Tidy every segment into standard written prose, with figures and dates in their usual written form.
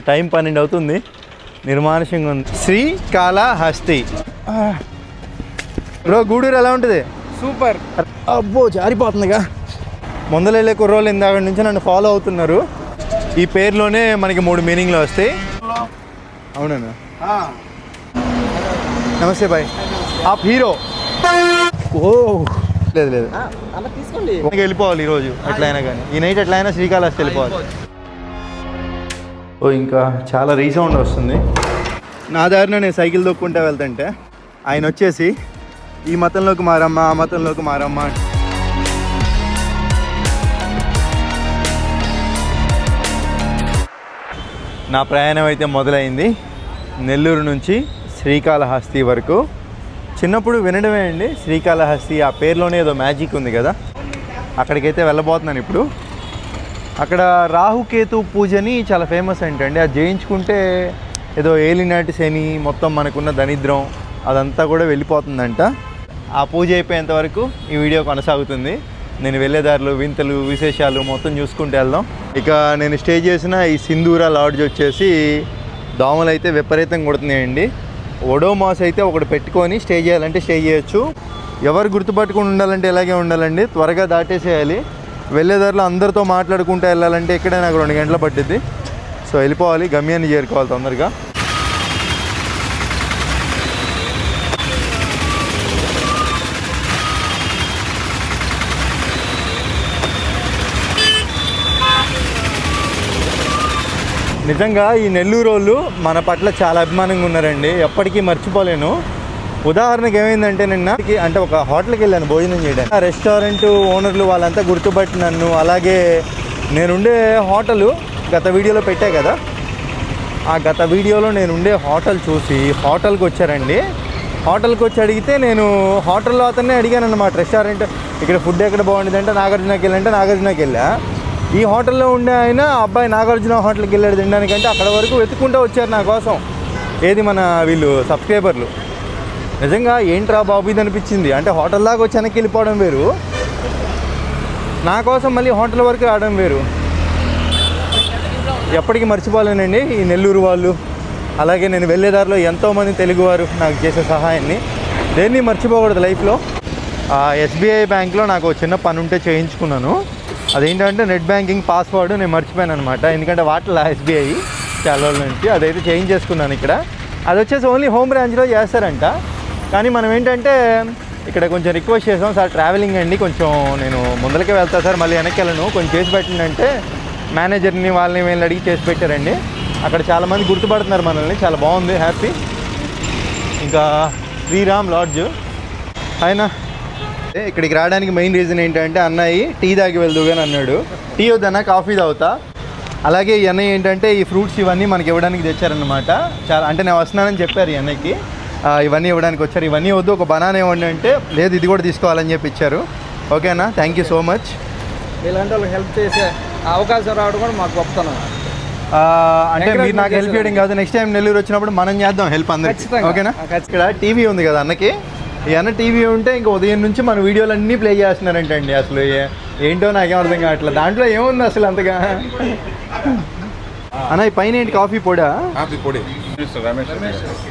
Time 12 అవుతుంది, నిర్మానుషంగా ఉంది. Srikalahasti bro. Gudur ఎలా ఉంటుంది? సూపర్. అబ్బో జారిపోతుందిగా. ముందర వెళ్ళే కుర్రోళ్ళు ఇందాక నుంచి నన్ను ఫాలో అవుతున్నారు. ఈ పేరులోనే మనకి 3 మీనింగ్లు వస్తాయి. అవునా? నమస్తే బాయ్. ఆప్ హీరో? ఓ లేదు లేదు, తీసుకోండి. వెళ్ళిపోవాలి ఈరోజు ఎట్లయినా కానీ. ఈ నైట్ ఎట్లయినా శ్రీకాళహస్తి వెళ్ళిపోవాలి. ఓ ఇంకా చాలా రీసౌండ్ వస్తుంది. నా దారిన నేను సైకిల్ దొక్కుంటూ వెళ్తుంటే ఆయన వచ్చేసి ఈ మతంలోకి మారమ్మా, ఆ మతంలోకి మారమ్మా. నా ప్రయాణం అయితే మొదలైంది నెల్లూరు నుంచి శ్రీకాళహస్తి వరకు. చిన్నప్పుడు వినడమే అండి శ్రీకాళహస్తి, ఆ పేరులోనే ఏదో మ్యాజిక్ ఉంది కదా. అక్కడికైతే వెళ్ళబోతున్నాను ఇప్పుడు. అక్కడ రాహుకేతు పూజని చాలా ఫేమస్ ఏంటండి. అది చేయించుకుంటే ఏదో ఏలినాటి శని, మొత్తం మనకున్న దరిద్రం అదంతా కూడా వెళ్ళిపోతుందంట. ఆ పూజ అయిపోయేంత వరకు ఈ వీడియో కొనసాగుతుంది. నేను వెళ్ళేదారులు, వింతలు, విశేషాలు మొత్తం చూసుకుంటూ వెళ్దాం. ఇక నేను స్టే చేసిన ఈ సింధూరా లాడ్జ్ వచ్చేసి దోమలు అయితే విపరీతంగా కొడుతున్నాయండి. ఒడోమాస్ అయితే ఒకటి పెట్టుకొని స్టే చేయాలంటే స్టే చేయొచ్చు. ఎవరు గుర్తుపట్టుకుని ఉండాలంటే ఇలాగే ఉండాలండి. త్వరగా దాటేసేయాలి. వెళ్ళేదారిలో అందరితో మాట్లాడుకుంటూ వెళ్ళాలంటే ఇక్కడే నాకు 2 గంటలు పట్టిద్ది. సో వెళ్ళిపోవాలి, గమ్యాన్ని చేరుకోవాలి తొందరగా. నిజంగా ఈ నెల్లూరు వాళ్ళు మన పట్ల చాలా అభిమానంగా ఉన్నారండి. ఎప్పటికీ మర్చిపోలేను. ఉదాహరణకి ఏమైందంటే నిన్న అంటే ఒక హోటల్కి వెళ్ళాను భోజనం చేయడానికి. ఆ రెస్టారెంట్ ఓనర్లు వాళ్ళంతా గుర్తుపట్టి నన్ను, అలాగే నేనుండే హోటలు గత వీడియోలో పెట్టా కదా, ఆ గత వీడియోలో నేనుండే హోటల్ చూసి హోటల్కి వచ్చారండి. హోటల్కి వచ్చి అడిగితే నేను హోటల్లో అతన్నే అడిగాను అన్నమాట. రెస్టారెంట్ ఇక్కడ ఫుడ్ ఎక్కడ బాగుంటుంది అంటే నాగార్జునకి వెళ్ళంటే నాగార్జునకి వెళ్ళా. ఈ హోటల్లో ఉండే ఆయన అబ్బాయి నాగార్జున హోటల్కి వెళ్ళాడు తినడానికంటే అక్కడ వరకు వెతుక్కుంటూ వచ్చారు నా కోసం. ఏది మన వీళ్ళు సబ్స్క్రైబర్లు. నిజంగా ఏంట్రా బాబు ఇది అనిపించింది. అంటే హోటల్ దాకా వచ్చి వెనక్కి వెళ్ళిపోవడం వేరు, నా కోసం మళ్ళీ హోటల్ వరకు రావడం వేరు. ఎప్పటికీ మర్చిపోలేనండి ఈ నెల్లూరు వాళ్ళు. అలాగే నేను వెళ్ళేదారిలో ఎంతోమంది తెలుగువారు నాకు చేసే సహాయాన్ని దేన్ని మర్చిపోకూడదు లైఫ్లో. ఎస్బీఐ బ్యాంక్లో నాకు చిన్న పని ఉంటే చేయించుకున్నాను. అదేంటంటే నెట్ బ్యాంకింగ్ పాస్వర్డ్ నేను మర్చిపోయాను అనమాట. ఎందుకంటే వాటిలో ఎస్బీఐ చాలా రోజుల నుంచి అదైతే చేంజ్ చేసుకున్నాను ఇక్కడ. అది వచ్చేసి ఓన్లీ హోమ్ బ్రాంచ్లో చేస్తారంట. కానీ మనం ఏంటంటే ఇక్కడ కొంచెం రిక్వెస్ట్ చేసాం, సార్ ట్రావెలింగ్ అండి, కొంచెం నేను ముందరకే వెళ్తా సార్, మళ్ళీ వెనక్కి వెళ్ళను, కొంచెం చేసి పెట్టండి. మేనేజర్ని వాళ్ళని వీళ్ళని అడిగి చేసి పెట్టారండి. అక్కడ చాలామంది గుర్తుపడుతున్నారు మనల్ని, చాలా బాగుంది, హ్యాపీ. ఇంకా శ్రీరామ్ లాడ్జ్ ఆయన ఇక్కడికి రావడానికి మెయిన్ రీజన్ ఏంటంటే అన్నయ్య టీ తాగి వెళ్దుగాని అన్నాడు. టీ వద్దన్నా కాఫీ తాగుతా. అలాగే ఈ అన్నయ్య ఏంటంటే ఈ ఫ్రూట్స్ ఇవన్నీ మనకి ఇవ్వడానికి తెచ్చారనమాట. చాలా అంటే నేను వస్తున్నానని చెప్పారు ఈ అన్నయ్యకి, ఇవన్నీ ఇవ్వడానికి వచ్చారు. ఇవన్నీ వద్దు, ఒక బనానా ఇవ్వండి అంటే లేదు ఇది కూడా తీసుకోవాలని చెప్పి ఇచ్చారు. ఓకేనా, థ్యాంక్ యూ సో మచ్. ఇలాంటి వాళ్ళకి హెల్ప్ చేసే అవకాశం రావడం కూడా మాకు గొప్పతనం. అంటే మీరు నాకు హెల్ప్ చేయడం కాదు, నెక్స్ట్ టైం నెల్లూరు వచ్చినప్పుడు మనం చేద్దాం హెల్ప్ అందరికీ. ఓకేనా. ఇక్కడ టీవీ ఉంది కదా అన్నకి, ఈ అన్న టీవీ ఉంటే ఇంకా ఉదయం నుంచి మన వీడియోలు అన్నీ ప్లే చేస్తున్నారంటండి. అసలు ఏంటో నాకేం అర్థం కావట్లేదు. దాంట్లో ఏముంది అసలు అంతగా. అన్న ఈ పైన ఏంటి కాఫీ పొడా?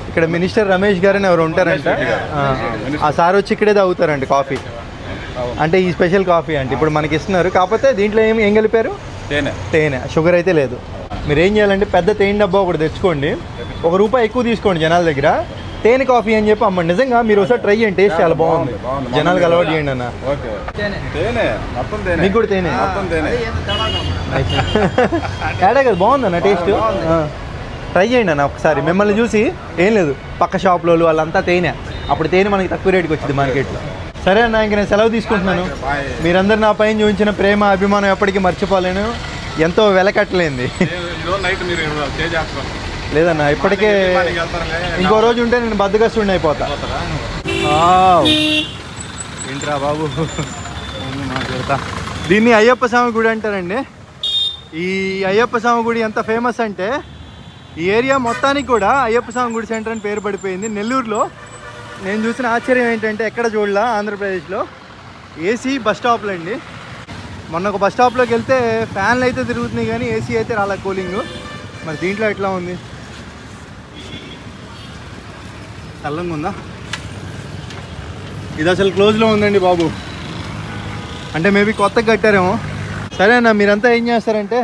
ఇక్కడ మినిస్టర్ రమేష్ గారు అని ఎవరు ఉంటారంట. ఆ సార్ వచ్చి ఇక్కడే తాగుతారంట కాఫీ. అంటే ఈ స్పెషల్ కాఫీ అంటే ఇప్పుడు మనకి ఇస్తున్నారు. కాకపోతే దీంట్లో ఏం కలిపారు? తేనె, షుగర్ అయితే లేదు. మీరు ఏం చేయాలంటే పెద్ద తేనె డబ్బా ఒకటి తెచ్చుకోండి, ₹1 ఎక్కువ తీసుకోండి జనాల దగ్గర. తేనె కాఫీ అని చెప్పి అమ్మండి. నిజంగా మీరు ఒకసారి ట్రై చేయండి, టేస్ట్ చాలా బాగుంది. జనాలకు అలవాటు చేయండి అన్న. మీకు కూడా తేనె తేడా కదా, బాగుందన్న టేస్ట్. ట్రై చేయండి అన్న ఒకసారి. మిమ్మల్ని చూసి ఏం లేదు, పక్క షాప్లో వాళ్ళంతా తేనె. అప్పుడు తేనె మనకి తక్కువ రేటుకి వచ్చింది మార్కెట్లో. సరే అన్న, ఇంక నేను సెలవు తీసుకుంటున్నాను. మీరందరూ నా పైన చూపించిన ప్రేమ, అభిమానం ఎప్పటికీ మర్చిపోలేను. ఎంతో వెలకట్టలేంది. లేదన్న ఇప్పటికే ఇంకో రోజు ఉంటే నేను బద్దగస్తుడిని అయిపోతా. ఏంట్రా బాబు మాట్లాడతా. దీన్ని అయ్యప్ప స్వామి గుడి అంటారండి. ఈ అయ్యప్ప స్వామి గుడి ఎంత ఫేమస్ అంటే ఈ ఏరియా మొత్తానికి కూడా అయ్యప్ప స్వామి గుడి సెంటర్ అని పేరు పడిపోయింది. నెల్లూరులో నేను చూసిన ఆశ్చర్యం ఏంటంటే ఎక్కడ చూడలా, ఆంధ్రప్రదేశ్లో ఏసీ బస్ స్టాప్లు అండి. మొన్న ఒక బస్ స్టాప్లోకి వెళ్తే ఫ్యాన్లు అయితే తిరుగుతున్నాయి కానీ ఏసీ అయితే రాలే, కూలింగ్. మరి దీంట్లో ఎట్లా ఉంది? చల్లంగా ఉందా? ఇది అసలు క్లోజ్లో ఉందండి బాబు. అంటే మేబీ కొత్తగా కట్టారేమో. సరే అన్న, మీరంతా ఏం చేస్తారంటే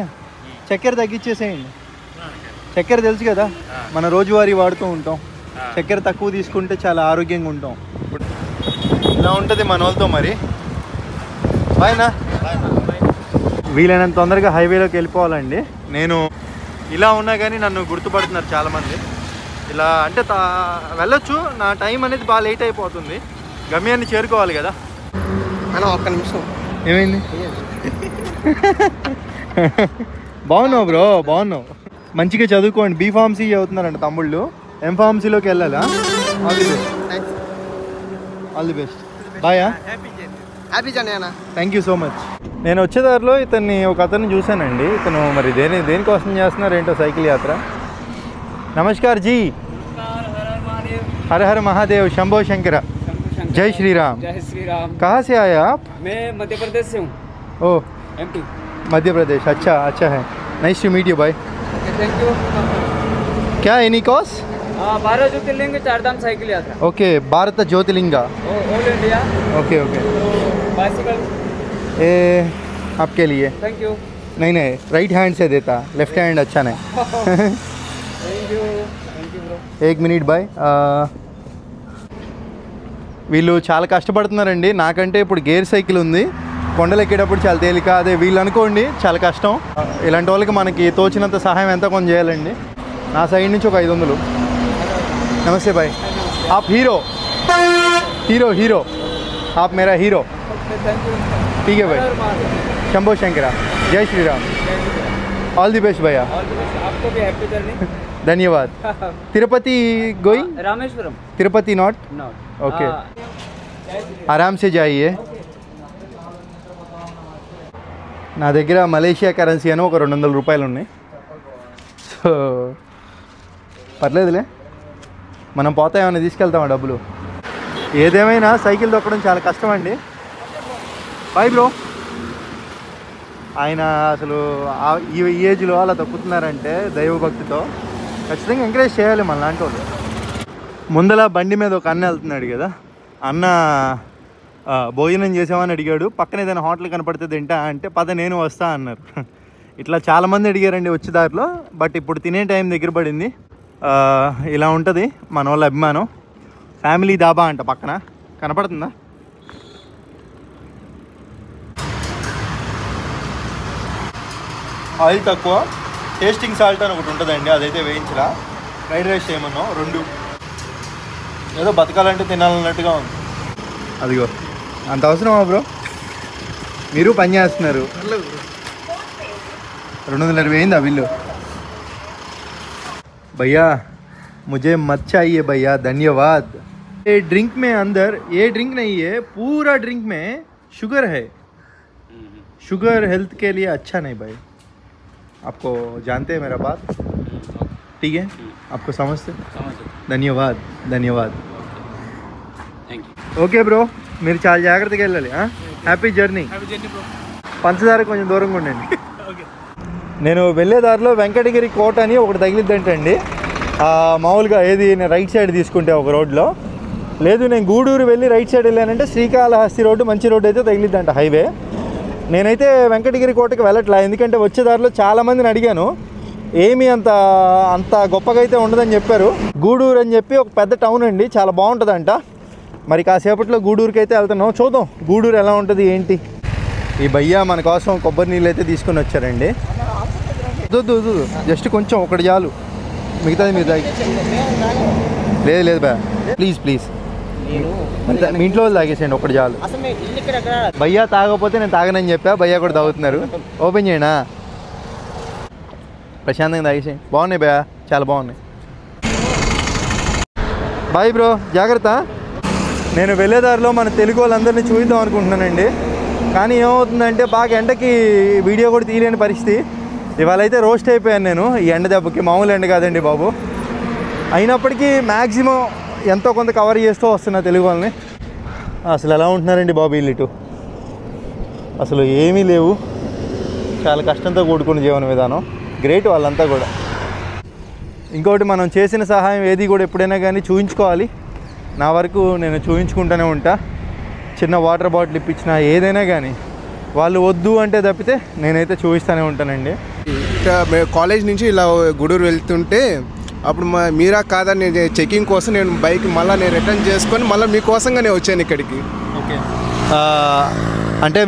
చక్కెర తగ్గించేసేయండి. చక్కెర తెలుసు కదా, మన రోజువారీ వాడుతూ ఉంటాం. చక్కెర తక్కువ తీసుకుంటే చాలా ఆరోగ్యంగా ఉంటాం. ఇలా ఉంటుంది మన వాళ్ళతో. మరి బాయ్నా, వీలైనంత తొందరగా హైవేలోకి వెళ్ళిపోవాలండి. నేను ఇలా ఉన్నా కానీ నన్ను గుర్తుపడుతున్నారు చాలామంది. ఇలా అంటే వెళ్ళొచ్చు, నా టైం అనేది బాగా లేట్ అయిపోతుంది. గమ్యాన్ని చేరుకోవాలి కదా. అన్న ఒక్క నిమిషం. ఏమైంది? బాగున్నావు బ్రో, బాగున్నావు. మంచిగా చదువుకోండి. బీఫార్మసీ చదువుతున్నారంట తమ్ముళ్ళు. ఎంఫార్మసీలోకి వెళ్ళాలా? All the best. All the best. బాయా. హ్యాపీ జర్నీ అన్న. Thank you so much. నేను వచ్చేదారిలో ఒక అతన్ని చూశానండి. ఇతను మరి దేనికోసం చేస్తున్నారు ఏంటో సైకిల్ యాత్ర. నమస్కార్ జీ. हर हर महादेव, शंभो शंकर, जय श्री राम. जय श्री राम. कहाँ से आए आप? मैं मध्य प्रदेश से हूँ. Oh, MP. मध्य प्रदेश. अच्छा अच्छा है. Nice to meet you bye. Thank you. क्या any cause? 12 Jyotirlinga Chardham cycle यात्रा. Okay, Bharat Jyotirlinga. All India. Okay okay. Bicycle ये आपके लिए. Thank you. नहीं नहीं, राइट हैंड से देता, लेफ्ट हैंड अच्छा नहीं. Thank you. Thank you bro. एक मिनट बाय. వీళ్ళు చాలా కష్టపడుతున్నారండి. నాకంటే ఇప్పుడు గేర్ సైకిల్ ఉంది, కొండలు ఎక్కేటప్పుడు చాలా తేలిక. అదే వీళ్ళు అనుకోండి చాలా కష్టం. ఇలాంటి వాళ్ళకి మనకి తోచినంత సహాయం ఎంత కొంచెం చేయాలండి. నా సైడ్ నుంచి ఒక 500. నమస్తే బాయ్. आप हीरो हीरो हीरो आप मेरा हीरो. Thank you. ठीक है भाई. शंभो शंकरा, जय Shri Ram. All the best भैया. आपको भी हैप्पी जर्नी. धन्यवाद. Tirupati going? Rameswaram. Tirupati not? Not. Okay. आराम से जाइए. నా దగ్గర మలేషియా కరెన్సీ అని ఒక 200 రూపాయలు ఉన్నాయి. సో పర్లేదులే, మనం పోతా ఏమైనా తీసుకెళ్తామా డబ్బులు. ఏదేమైనా సైకిల్ తొక్కడం చాలా కష్టం అండి. Bye bro. ఆయన అసలు ఈ ఏజ్లో అలా తొక్కుతున్నారంటే దైవభక్తితో ఖచ్చితంగా ఎంకరేజ్ చేయాలి మన లాంటి వాళ్ళు. ముందల బండి మీద ఒక అన్న వెళ్తున్నాడు కదా, అన్న భోజనం చేసామని అడిగాడు. పక్కన ఏదైనా హోటల్ కనపడితే తింటా అంటే పద నేను వస్తా అన్నారు. ఇట్లా చాలామంది అడిగారండి వచ్చేదారిలో. బట్ ఇప్పుడు తినే టైం దగ్గర పడింది. ఇలా ఉంటుంది మన వాళ్ళ అభిమానం. ఫ్యామిలీ దాబా అంట పక్కన కనపడుతుందా? ఆయిల్ తక్కువ, టేస్టింగ్ సాల్ట్ అని ఒకటి ఉంటుందండి, అదైతే వేయించరా. Fried rice చేయమన్నాం 2. ఏదో బతకాలంటే తినాలన్నట్టుగా ఉంది. అదిగో అంత అవసరమా బ్రో? మీరు పని చేస్తున్నారు. 220 అయిందా బిల్లు? भैया मुझे मत चाहिए भैया, धन्यवाद. ये ड्रिंक में अंदर, ये ड्रिंक नहीं है, पूरा ड्रिंक में शुगर है. शुगर हेल्थ के लिए अच्छा नहीं भाई. आपको जानते हैं मेरा बात? ठीक है, आपको समझते. धन्यवाद धन्यवाद. ఓకే బ్రో, మీరు చాలా జాగ్రత్తగా వెళ్ళాలి. Happy journey. పంచదార కొంచెం దూరంగా ఉండండి. నేను వెళ్ళే దారిలో వెంకటగిరి కోట అని ఒకటి తగిలిద్దంటండి. మామూలుగా ఏది నేను రైట్ సైడ్ తీసుకుంటే ఒక రోడ్లో, లేదు నేను గూడూరు వెళ్ళి రైట్ సైడ్ వెళ్ళానంటే శ్రీకాళహస్తి రోడ్డు మంచి రోడ్డు అయితే తగిలిద్దంట హైవే. నేనైతే వెంకటగిరి కోటకి వెళ్ళట్లా, ఎందుకంటే వచ్చే దారిలో చాలామందిని అడిగాను, ఏమీ అంత గొప్పగా అయితే ఉండదని చెప్పారు. గూడూరు అని చెప్పి ఒక పెద్ద టౌన్ అండి, చాలా బాగుంటుందంట. మరి కాసేపట్లో గూడూరుకి అయితే వెళ్తున్నాం, చూద్దాం గూడూరు ఎలా ఉంటుంది ఏంటి. ఈ భయ్యా మన కోసం కొబ్బరి నీళ్ళు అయితే తీసుకొని వచ్చారండి. వద్దు జస్ట్ కొంచెం ఒకటి చాలు, మిగతాది మీరు తాగి. లేదు బా, ప్లీజ్ ప్లీజ్ మీ ఇంట్లో వాళ్ళు తాగేసేయండి, ఒకటి చాలు. భయ్యా తాగకపోతే నేను తాగనని చెప్పా, భయ్యా కూడా తాగుతున్నారు. ఓపెన్ చేయనా? ప్రశాంతంగా తాగేసేయండి. బాగున్నాయి భయ్యా, చాలా బాగున్నాయి. బాయ్ బ్రో, జాగ్రత్త. నేను వెళ్ళేదారిలో మన తెలుగు వాళ్ళందరినీ చూద్దాం అనుకుంటున్నానండి, కానీ ఏమవుతుందంటే బాగా ఎండకి వీడియో కూడా తీయలేని పరిస్థితి. ఇవాళ అయితే రోస్ట్ అయిపోయాను నేను ఈ ఎండ దెబ్బకి. మామూలు ఎండ కాదండి బాబు. అయినప్పటికీ మ్యాక్సిమం ఎంతో కొంత కవర్ చేస్తూ వస్తున్నా తెలుగు వాళ్ళని. అసలు ఎలా ఉంటున్నారండి బాబు వీళ్ళు, అసలు ఏమీ లేవు. చాలా కష్టంతో కూడుకున్న జీవన విధానం. గ్రేట్ వాళ్ళంతా కూడా. ఇంకోటి మనం చేసిన సహాయం ఏది కూడా ఎప్పుడైనా కానీ చూపించుకోవాలి. నా వరకు నేను చూపించుకుంటూనే ఉంటా. చిన్న వాటర్ బాటిల్ ఇప్పించినా ఏదైనా కానీ వాళ్ళు వద్దు అంటే తప్పితే నేనైతే చూపిస్తూనే ఉంటానండి. మేము కాలేజ్ నుంచి ఇలా గూడూరు వెళ్తుంటే అప్పుడు మీరా కాదని నేను చెకింగ్ కోసం నేను బైక్ మళ్ళీ నేను రిటర్న్ చేసుకొని మళ్ళీ మీకోసంగా నేను వచ్చాను ఇక్కడికి. ఓకే, అంటే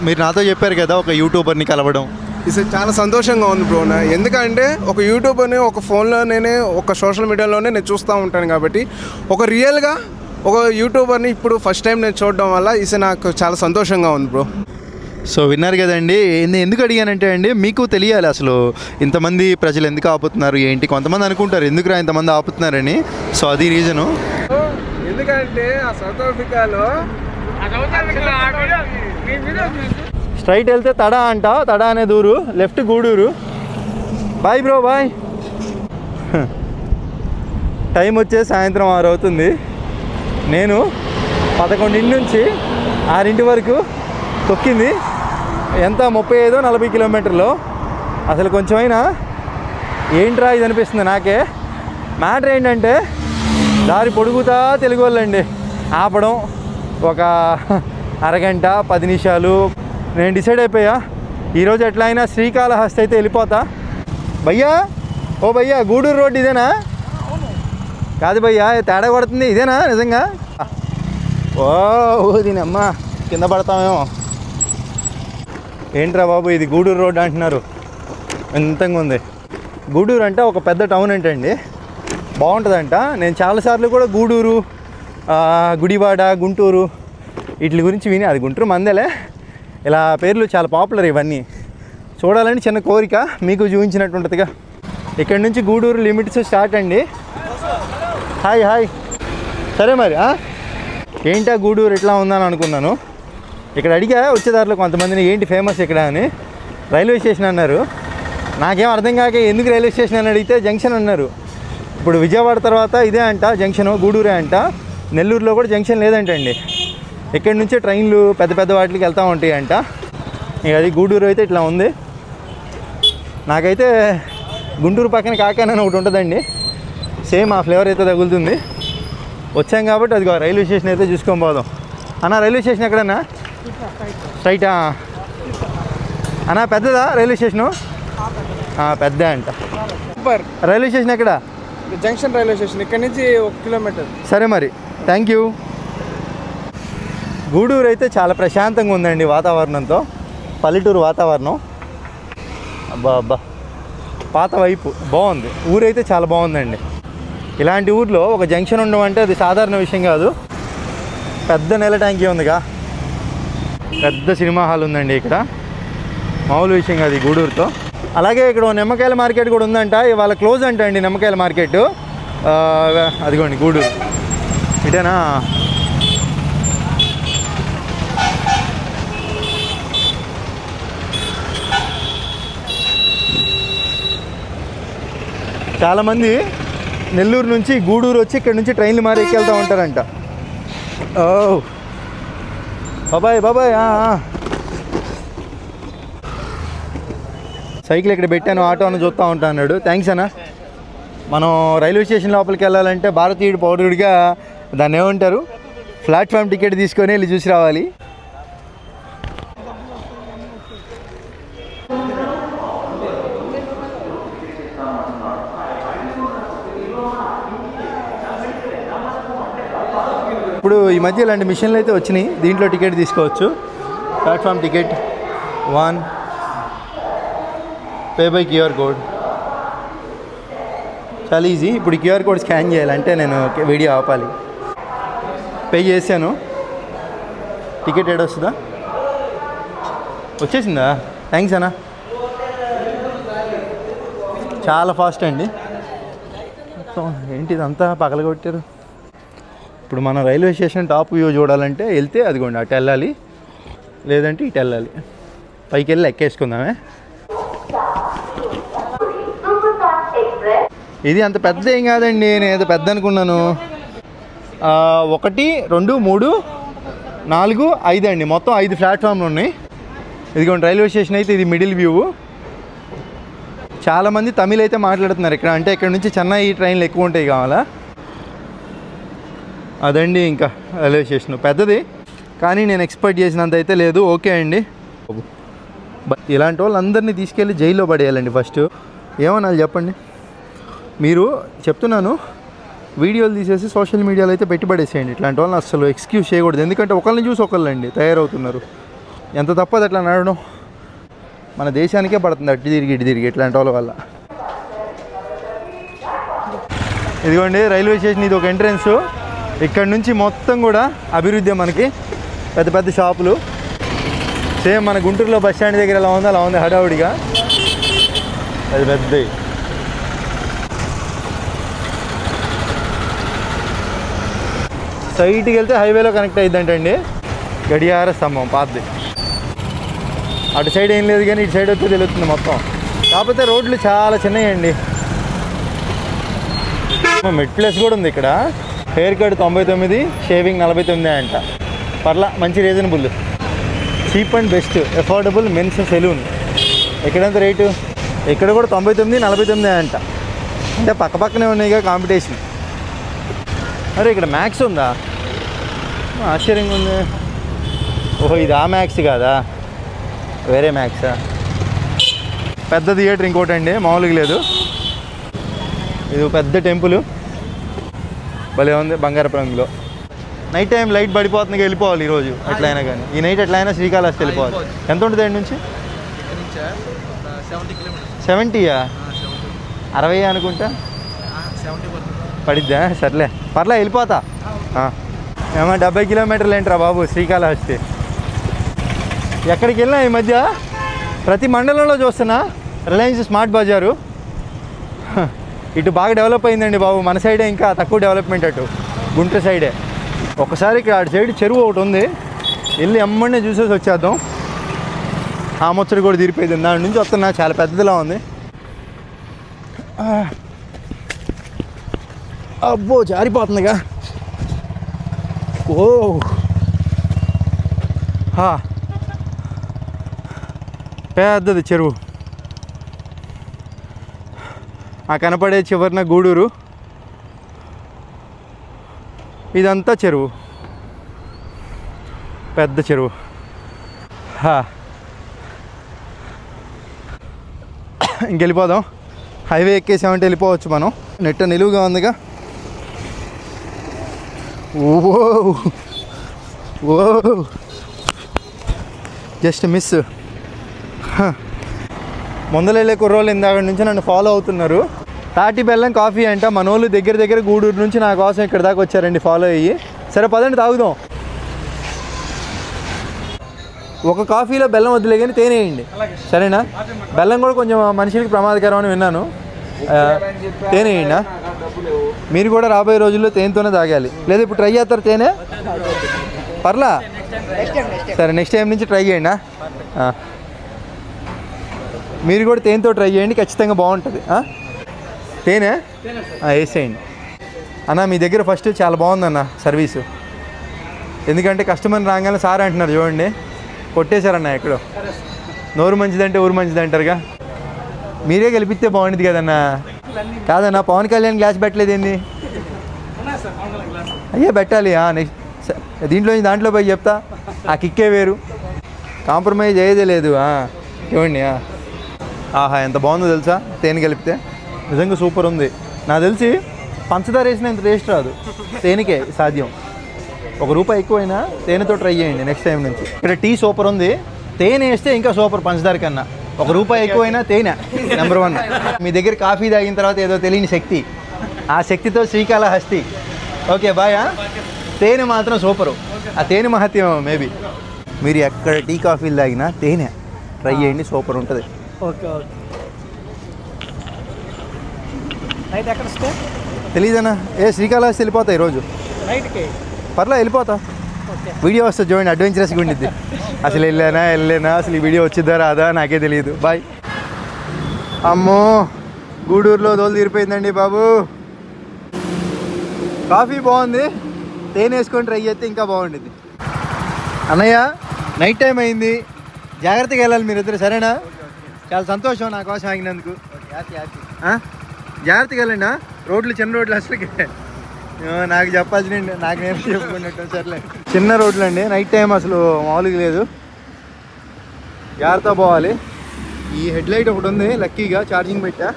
మీరు నాతో చెప్పారు కదా ఒక యూట్యూబర్ని కలవడం, ఇది చాలా సంతోషంగా ఉంది బ్రో. ఎందుకంటే ఒక యూట్యూబర్ని ఒక ఫోన్లో ఒక సోషల్ మీడియాలోనే నేను చూస్తూ ఉంటాను కాబట్టి ఒక రియల్గా ఒక యూట్యూబర్ని ఇప్పుడు ఫస్ట్ టైం నేను చూడడం వల్ల ఇది నాకు చాలా సంతోషంగా ఉంది బ్రో. సో విన్నారు కదండి. ఎందుకు అడిగానంటే అండి, మీకు తెలియాలి అసలు ఇంతమంది ప్రజలు ఎందుకు ఆపుతున్నారు ఏంటి. కొంతమంది అనుకుంటారు ఎందుకురా ఇంతమంది ఆపుతున్నారని. సో అది రీజను. ఎందుకంటే ఆ సౌత్ ఆఫ్రికాలో స్ట్రైట్ వెళ్తే తడా అంట, తడా అనే ఊరు, left Gudur. Bye bro, bye. Time వచ్చే సాయంత్రం 6 అవుతుంది. నేను 11 నుంచి 6 వరకు తొక్కింది. ఎంత 35-40 కిలోమీటర్లు. అసలు కొంచెమైనా ఏంట్రా ఇది అనిపిస్తుంది నాకే. మ్యాటర్ ఏంటంటే దారి పొడుగుతా తెలుగు వాళ్ళండి ఆపడం ఒక అరగంట 10 నిమిషాలు. నేను డిసైడ్ అయిపోయా ఈరోజు ఎట్లా అయినా శ్రీకాళహస్తి అయితే వెళ్ళిపోతా. భయ్యా, ఓ భయ్యా, గూడూరు రోడ్ ఇదేనా? కాదు భయ్యా, తేడా కొడుతుంది. ఇదేనా నిజంగా? ఓ దీనమ్మ, కింద పడతామేమో. ఏంట్రా బాబు ఇది గూడూరు రోడ్ అంటున్నారు, ఎంతంగా ఉంది. గూడూరు అంటే ఒక పెద్ద టౌన్ ఏంటండి, బాగుంటుందంట. నేను చాలాసార్లు కూడా గూడూరు, గుడివాడ, గుంటూరు వీటి గురించి విని, అది గుంటూరు మందేలే, ఇలా పేర్లు చాలా పాపులర్. ఇవన్నీ చూడాలని చిన్న కోరిక, మీకు చూపించినట్టు ఉంటుందిగా. ఇక్కడ నుంచి గూడూరు లిమిట్స్ స్టార్ట్ అండి. Hi hi. సరే మరి ఏంటా గూడూరు ఎట్లా ఉందని అనుకున్నాను. ఇక్కడ అడిగా వచ్చేదారిలో కొంతమందిని ఏంటి ఫేమస్ ఇక్కడ అని. రైల్వే స్టేషన్ అన్నారు. నాకేం అర్థం కాక ఎందుకు రైల్వే స్టేషన్ అని అడిగితే జంక్షన్ అన్నారు. ఇప్పుడు విజయవాడ తర్వాత ఇదే అంట జంక్షను, గూడూరే అంట. నెల్లూరులో కూడా జంక్షన్ లేదంటండి. ఇక్కడి నుంచే ట్రైన్లు పెద్ద పెద్ద వాటికి వెళ్తూ ఉంటాయి అంట. ఇక అది గూడూరు అయితే ఇట్లా ఉంది. నాకైతే గుంటూరు పక్కన కాకానని ఒకటి ఉంటుందండి, సేమ్ ఆ ఫ్లేవర్ అయితే తగులుతుంది. వచ్చాం కాబట్టి అది రైల్వే స్టేషన్ అయితే చూసుకొని పోదాం. అన్న రైల్వే స్టేషన్ ఎక్కడన్నా? స్ట్రైటా అన్నా? పెద్దదా రైల్వే స్టేషను? పెద్ద అంట. రైల్వే స్టేషన్ ఎక్కడ? జంక్షన్ రైల్వే స్టేషన్, ఇక్కడ నుంచి 1 కిలోమీటర్. సరే మరి, థ్యాంక్ యూ. గూడూరు అయితే చాలా ప్రశాంతంగా ఉందండి వాతావరణంతో, పల్లెటూరు వాతావరణం. అబ్బా అబ్బా, పాత వైపు బాగుంది. ఊరైతే చాలా బాగుందండి. ఇలాంటి ఊర్లో ఒక జంక్షన్ ఉండడం అంటే అది సాధారణ విషయం కాదు. పెద్ద నెల ట్యాంకీ ఉందిగా, పెద్ద సినిమా హాల్ ఉందండి ఇక్కడ, మామూలు విషయం కాదు ఈ గూడూరుతో. అలాగే ఇక్కడ నిమ్మకాయల మార్కెట్ కూడా ఉందంట. ఇవాళ క్లోజ్ అంట అండి నిమ్మకాయల మార్కెట్. అదిగోండి గూడూరు ఇటేనా. చాలామంది నెల్లూరు నుంచి గూడూరు వచ్చి ఇక్కడ నుంచి ట్రైన్లు మారి ఎక్కెళ్తూ ఉంటారంట. ఓ బాబాయ్ బాబాయ్, సైకిల్ ఇక్కడ పెట్టాను, ఆటో అని చూస్తూ ఉంటా అన్నాడు. థ్యాంక్స్ అన్న. మనం రైల్వే స్టేషన్ లోపలికి వెళ్ళాలంటే భారతీయుడు పౌరుడిగా దాన్ని ఏమంటారు, ప్లాట్ఫామ్ టికెట్ తీసుకొని వెళ్ళి చూసి రావాలి. ఇప్పుడు ఈ మధ్య ఇలాంటి మిషన్లు అయితే వచ్చినాయి, దీంట్లో టికెట్ తీసుకోవచ్చు. Platform ticket 1, pay by QR code. చాలా ఈజీ. ఇప్పుడు క్యూఆర్ కోడ్ స్కాన్ చేయాలంటే నేను వీడియో ఆపాలి. పే చేశాను. టికెట్ ఏడొస్తుందా? వచ్చేసిందా? థ్యాంక్స్ అన్న. చాలా ఫాస్ట్ అండి. ఏంటిదంతా పగలగొట్టారు. ఇప్పుడు మనం రైల్వే స్టేషన్ టాప్ వ్యూ చూడాలంటే వెళ్తే అదిగోండి అటు వెళ్ళాలి, లేదంటే ఇటు వెళ్ళాలి. పైకి వెళ్ళి ఎక్కేసుకుందామే. ఇది అంత పెద్ద ఏం కాదండి, నేను ఏదో పెద్ద అనుకున్నాను. 1, 2, 3, 4, 5 అండి, మొత్తం 5 ప్లాట్ఫామ్లు ఉన్నాయి. ఇదిగోండి రైల్వే స్టేషన్ అయితే ఇది మిడిల్ వ్యూ. చాలామంది తమిళ్ అయితే మాట్లాడుతున్నారు ఇక్కడ, అంటే ఇక్కడ నుంచి చెన్నై ట్రైన్లు ఎక్కువ ఉంటాయి కావాలా. అదండి ఇంకా రైల్వే స్టేషన్ పెద్దది, కానీ నేను ఎక్స్పెక్ట్ చేసినంత అయితే లేదు. ఓకే అండి, ఇలాంటి వాళ్ళందరినీ తీసుకెళ్ళి జైల్లో పడేయాలండి ఫస్ట్. ఏమన్నా చెప్పండి మీరు, చెప్తున్నాను వీడియోలు తీసేసి సోషల్ మీడియాలో అయితే పెట్టి పడేసేయండి. ఇట్లాంటి వాళ్ళని అసలు ఎక్స్క్యూజ్ చేయకూడదు, ఎందుకంటే ఒకళ్ళని చూసి ఒకళ్ళండి తయారవుతున్నారు. ఎంత తప్పదు అట్లా నడవడం, మన దేశానికే పడుతుంది అటు తిరిగి ఇట్లాంటి వాళ్ళ వల్ల. ఇదిగోండి రైల్వే స్టేషన్, ఇది ఒక ఎంట్రన్స్. ఇక్కడ నుంచి మొత్తం కూడా అభివృద్ధి, మనకి పెద్ద పెద్ద షాపులు. సేమ్ మన గుంటూరులో బస్ స్టాండ్ దగ్గర ఎలా ఉందో అలా ఉంది హడావుడిగా, అది పెద్దది. సైట్కి వెళ్తే హైవేలో కనెక్ట్ అయిద్దంటండి, గడియార స్తంభం పాతది. అటు సైడ్ ఏం లేదు కానీ ఇటు సైడ్ వస్తే తెలుస్తుంది మొత్తం. కాకపోతే రోడ్లు చాలా చిన్నయండి. మిడ్ ప్లేస్ కూడా ఉంది ఇక్కడ. హెయిర్ కట్ 99, షేవింగ్ 49 అంట. పర్లా, మంచి reasonable, cheap and best, affordable men's salon. ఎక్కడంత రేటు? ఇక్కడ కూడా 99, 49 అంట. అంటే పక్కనే ఉన్నాయిగా కాంపిటీషన్. అరే ఇక్కడ మ్యాక్స్ ఉందా? ఆశ్చర్యంగా ఉంది. ఓహో, ఇది ఆ మ్యాక్స్ కాదా, వేరే మ్యాక్సా? పెద్ద థియేటర్ ఇంకోటి అండి, మామూలుగా లేదు. ఇది పెద్ద టెంపుల్, భలే ఉంది, బంగారపు రంగులో. నైట్ టైం లైట్ పడిపోతుంది, వెళ్ళిపోవాలి ఈరోజు ఎట్లయినా కానీ. ఈ నైట్ ఎట్లయినా శ్రీకాళహస్తి వెళ్ళిపోవాలి. ఎంత ఉంటుంది అండి నుంచి? 70యా? 60 అనుకుంటా పడిద్దా? సర్లే పర్లే, వెళ్ళిపోతా. ఏమో 70 కిలోమీటర్లు ఏంట్రా బాబు శ్రీకాళహస్తి. ఎక్కడికి వెళ్ళినా ఈ మధ్య ప్రతి మండలంలో చూస్తున్నా రిలయన్స్ స్మార్ట్ బజారు. ఇటు బాగా డెవలప్ అయిందండి బాబు, మన సైడే ఇంకా తక్కువ డెవలప్మెంట్, అటు గుంటూరు సైడే. ఒకసారి ఇక్కడ అటు సైడ్ చెరువు ఒకటి ఉంది, వెళ్ళి అమ్మనే చూసేసి వచ్చేద్దాం. ఆ ముచ్చడి కూడా తీరిపోయింది. దాని నుంచి వస్తున్నా, చాలా పెద్దదిలా ఉంది. అబ్బో జారిపోతుందిగా. ఓ పెద్దది చెరువు. ఆ కనపడే చివరిన గూడూరు, ఇదంతా చెరువు, పెద్ద చెరువు. ఇంకెళ్ళిపోదాం. హైవే ఎక్కేసామంటే వెళ్ళిపోవచ్చు మనం. నెట్ నిలువుగా ఉందిగా. ఓ జస్ట్ మిస్. ముందలెళ్ళే కుర్రోళ్ళు ఇందాక నుంచి నన్ను ఫాలో అవుతున్నారు. తాటి బెల్లం కాఫీ అంట. మనోళ్ళు దగ్గర గూడూరు నుంచి నా కోసం ఇక్కడ దాకా వచ్చారండి ఫాలో అయ్యి. సరే పదండి తాగుదాం. ఒక కాఫీలో బెల్లం వద్దులే కానీ తేనె వేయండి, సరేనా? బెల్లం కూడా కొంచెం మనుషులకి ప్రమాదకరం అని విన్నాను. తేనె వేయండి. మీరు కూడా రాబోయే రోజుల్లో తేనెతోనే తాగాలి. లేదా ఇప్పుడు ట్రై చేస్తారు తేనె? పర్లా, సరే నెక్స్ట్ టైం నుంచి ట్రై చేయండి. మీరు కూడా తేనెతో ట్రై చేయండి, ఖచ్చితంగా బాగుంటుంది. తేనె వేసేయండి అన్న. మీ దగ్గర ఫస్ట్ చాలా బాగుందన్న సర్వీసు. ఎందుకంటే కస్టమర్ రాగానే సార్ అంటున్నారు చూడండి, కొట్టేశారన్న. ఎక్కడో నోరు మంచిదంటే ఊరు మంచిది అంటారుగా. మీరే గెలిపిస్తే బాగుంటుంది కదన్నా. కాదన్నా, పవన్ కళ్యాణ్ గ్లాస్ పెట్టలేదు ఏంది? అయ్యే పెట్టాలి. నెక్స్ట్ దాంట్లో పోయి చెప్తా, ఆ కిక్కే వేరు, కాంప్రమైజ్ అయ్యేదే లేదు. ఇవ్వండి. ఆహా ఎంత బాగుందో తెలుసా తేనె కలిపితే, నిజంగా సూపర్ ఉంది. నాకు తెలిసి పంచదార వేసిన ఇంత టేస్ట్ రాదు, తేనెకే సాధ్యం. ₹1 ఎక్కువైనా తేనెతో ట్రై చేయండి నెక్స్ట్ టైం నుంచి. ఇక్కడ టీ సూపర్ ఉంది, తేనె వేస్తే ఇంకా సూపర్ పంచదార కన్నా. ₹1 ఎక్కువైనా తేనె నెంబర్ 1. మీ దగ్గర కాఫీ తాగిన తర్వాత ఏదో తెలియని శక్తి, ఆ శక్తితో శ్రీకాళహస్తి. Okay bye. తేనె మాత్రం సూపరు, ఆ తేనె మహత్యం. మేబీ మీరు ఎక్కడ టీ కాఫీలు తాగినా తేనె ట్రై చేయండి, సూపర్ ఉంటుంది. Okay okay. నైట్ ఎక్కడ స్టే? తెలీదన్నా. శ్రీకాళహస్తి వెళ్ళిపోతా ఈరోజు నైట్కి. పర్లా వెళ్ళిపోతా. వీడియో వస్తుంది చూడండి, అడ్వెంచరస్గా ఉండిద్ది. అసలు వెళ్ళలేనా అసలు ఈ వీడియో వచ్చిద్దా రాదా నాకే తెలియదు. బాయ్. అమ్మో గూడూరులో దోలు తీరిపోయిందండి బాబు. కాఫీ బాగుంది, తేనె వేసుకొని ట్రై చేస్తే ఇంకా బాగుంటుంది. అన్నయ్య నైట్ టైం అయింది, జాగ్రత్తగా వెళ్ళాలి మీరిద్దరు, సరేనా? చాలా సంతోషం నా కోసం ఆగినందుకు. జాగ్రత్తగా వెళ్ళండి. రోడ్లు చిన్న రోడ్లు అసలుకి నాకు చెప్పాల్సిన నాకు నేను చెప్పుకున్నట్టు సర్లే. చిన్న రోడ్లు అండి, నైట్ టైం అసలు మామూలుగా లేదు, జాగ్రత్త పోవాలి. ఈ హెడ్ లైట్ ఒకటి ఉంది లక్కీగా, ఛార్జింగ్ పెట్టా.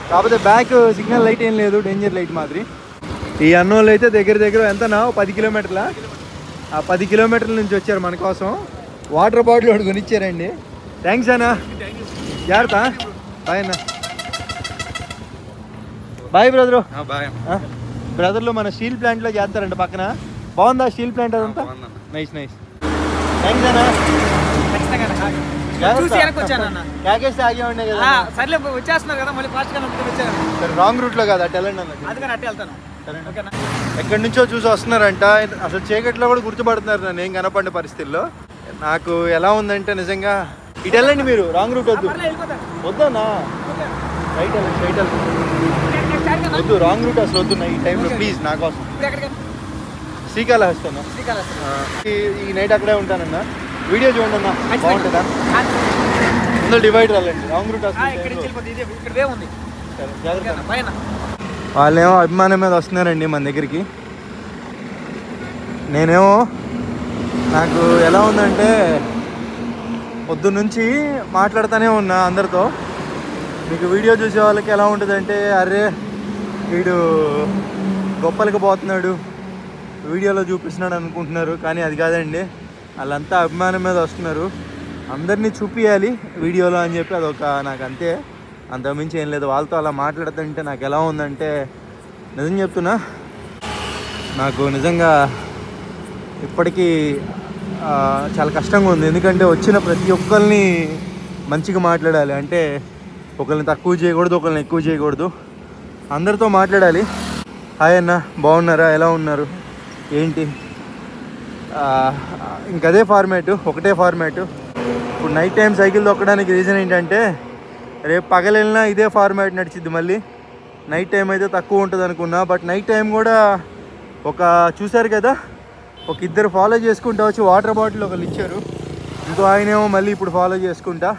కాకపోతే బ్యాక్ సిగ్నల్ లైట్ ఏం లేదు, డేంజర్ లైట్ మాదిరి. ఈ అన్నోళ్ళు అయితే దగ్గర దగ్గర ఎంతనా 10 కిలోమీటర్ల, ఆ 10 కిలోమీటర్ల నుంచి వచ్చారు మన కోసం. వాటర్ బాటిల్ ఒకటి కొనిచ్చారండి. థ్యాంక్స్ అన్న, జాగ్రత్త. బాయ్ అన్న. Bye brother. బ్రదర్లు మన స్టీల్ ప్లాంట్లో చేస్తారంట పక్కన. బాగుందా స్టీల్ ప్లాంట్ అదంతా? Nice nice. థ్యాంక్స్ అన్న. క్యాకేస్తే ఆగే ఉండే కదా. సర్లే వచ్చేస్తున్నారు కదా, మళ్ళీ ఫాస్ట్గా వచ్చాను. సరే రాంగ్ రూట్లో కదా, అటు వెళ్ళండి అన్న. అందుకని అట్టే వెళ్తాను. ఎక్కడి నుంచో చూసి వస్తున్నారంట. అసలు చీకట్లో కూడా గుర్తుపడుతున్నారు నన్ను ఏం కనపడిన పరిస్థితుల్లో. నాకు ఎలా ఉందంటే నిజంగా ఇటు వెళ్ళండి మీరు, రాంగ్ రూట్ వద్దు. వద్దన్నా రైట్ వెళ్ళండి, రైట్ వెళ్ళండి. వద్దు రాంగ్ రూట్ అసలు వద్దు ఈ టైంలో ప్లీజ్ నా కోసం. శ్రీకాళహస్తి అన్న. ఈ నైట్ అక్కడే ఉంటానన్నా. వీడియో చూడండి అన్న, బాగుంటుందా? ముందు డివైడర్ వెళ్ళండి, రాంగ్ రూట్ అసలు. వాళ్ళేమో అభిమానం మీద వస్తున్నారండి మన దగ్గరికి. నేనేమో నాకు ఎలా ఉందంటే పొద్దున్నుంచి మాట్లాడుతూనే ఉన్నా అందరితో. మీకు వీడియో చూసే వాళ్ళకి ఎలా ఉంటుందంటే, అరే వీడు గొప్పలకి పోతున్నాడు, వీడియోలో చూపిస్తున్నాడు అనుకుంటున్నారు. కానీ అది కాదండి, వాళ్ళంతా అభిమానం మీద వస్తున్నారు. అందరినీ చూపించాలి వీడియోలో అని చెప్పి అదొక నాకు అంతే, అంతకుమించి ఏం లేదు. వాళ్ళతో అలా మాట్లాడుతుంటే నాకు ఎలా ఉందంటే, నిజం చెప్తున్నా, నాకు నిజంగా ఇప్పటికీ చాలా కష్టంగా ఉంది. ఎందుకంటే వచ్చిన ప్రతి ఒక్కరిని మంచిగా మాట్లాడాలి అంటే, ఒకరిని తక్కువ చేయకూడదు, ఒకరిని ఎక్కువ చేయకూడదు, అందరితో మాట్లాడాలి. హాయ్ అన్న, బాగున్నారా, ఎలా ఉన్నారు, ఏంటి, ఇంకదే ఫార్మాటు, ఒకటే ఫార్మాటు. ఇప్పుడు నైట్ టైం సైకిల్ తొక్కడానికి రీజన్ ఏంటంటే, రేపు పగలెళ్ళినా ఇదే ఫార్మాట్ నడిచిద్ది. మళ్ళీ నైట్ టైం అయితే తక్కువ ఉంటుంది అనుకున్నా, బట్ నైట్ టైం కూడా ఒక చూశారు కదా, ఒక ఇద్దరు ఫాలో చేసుకుంటా వచ్చి వాటర్ బాటిల్ ఒకళ్ళు ఇచ్చారు. ఇంకో ఆయనేమో మళ్ళీ ఇప్పుడు ఫాలో చేసుకుంటా.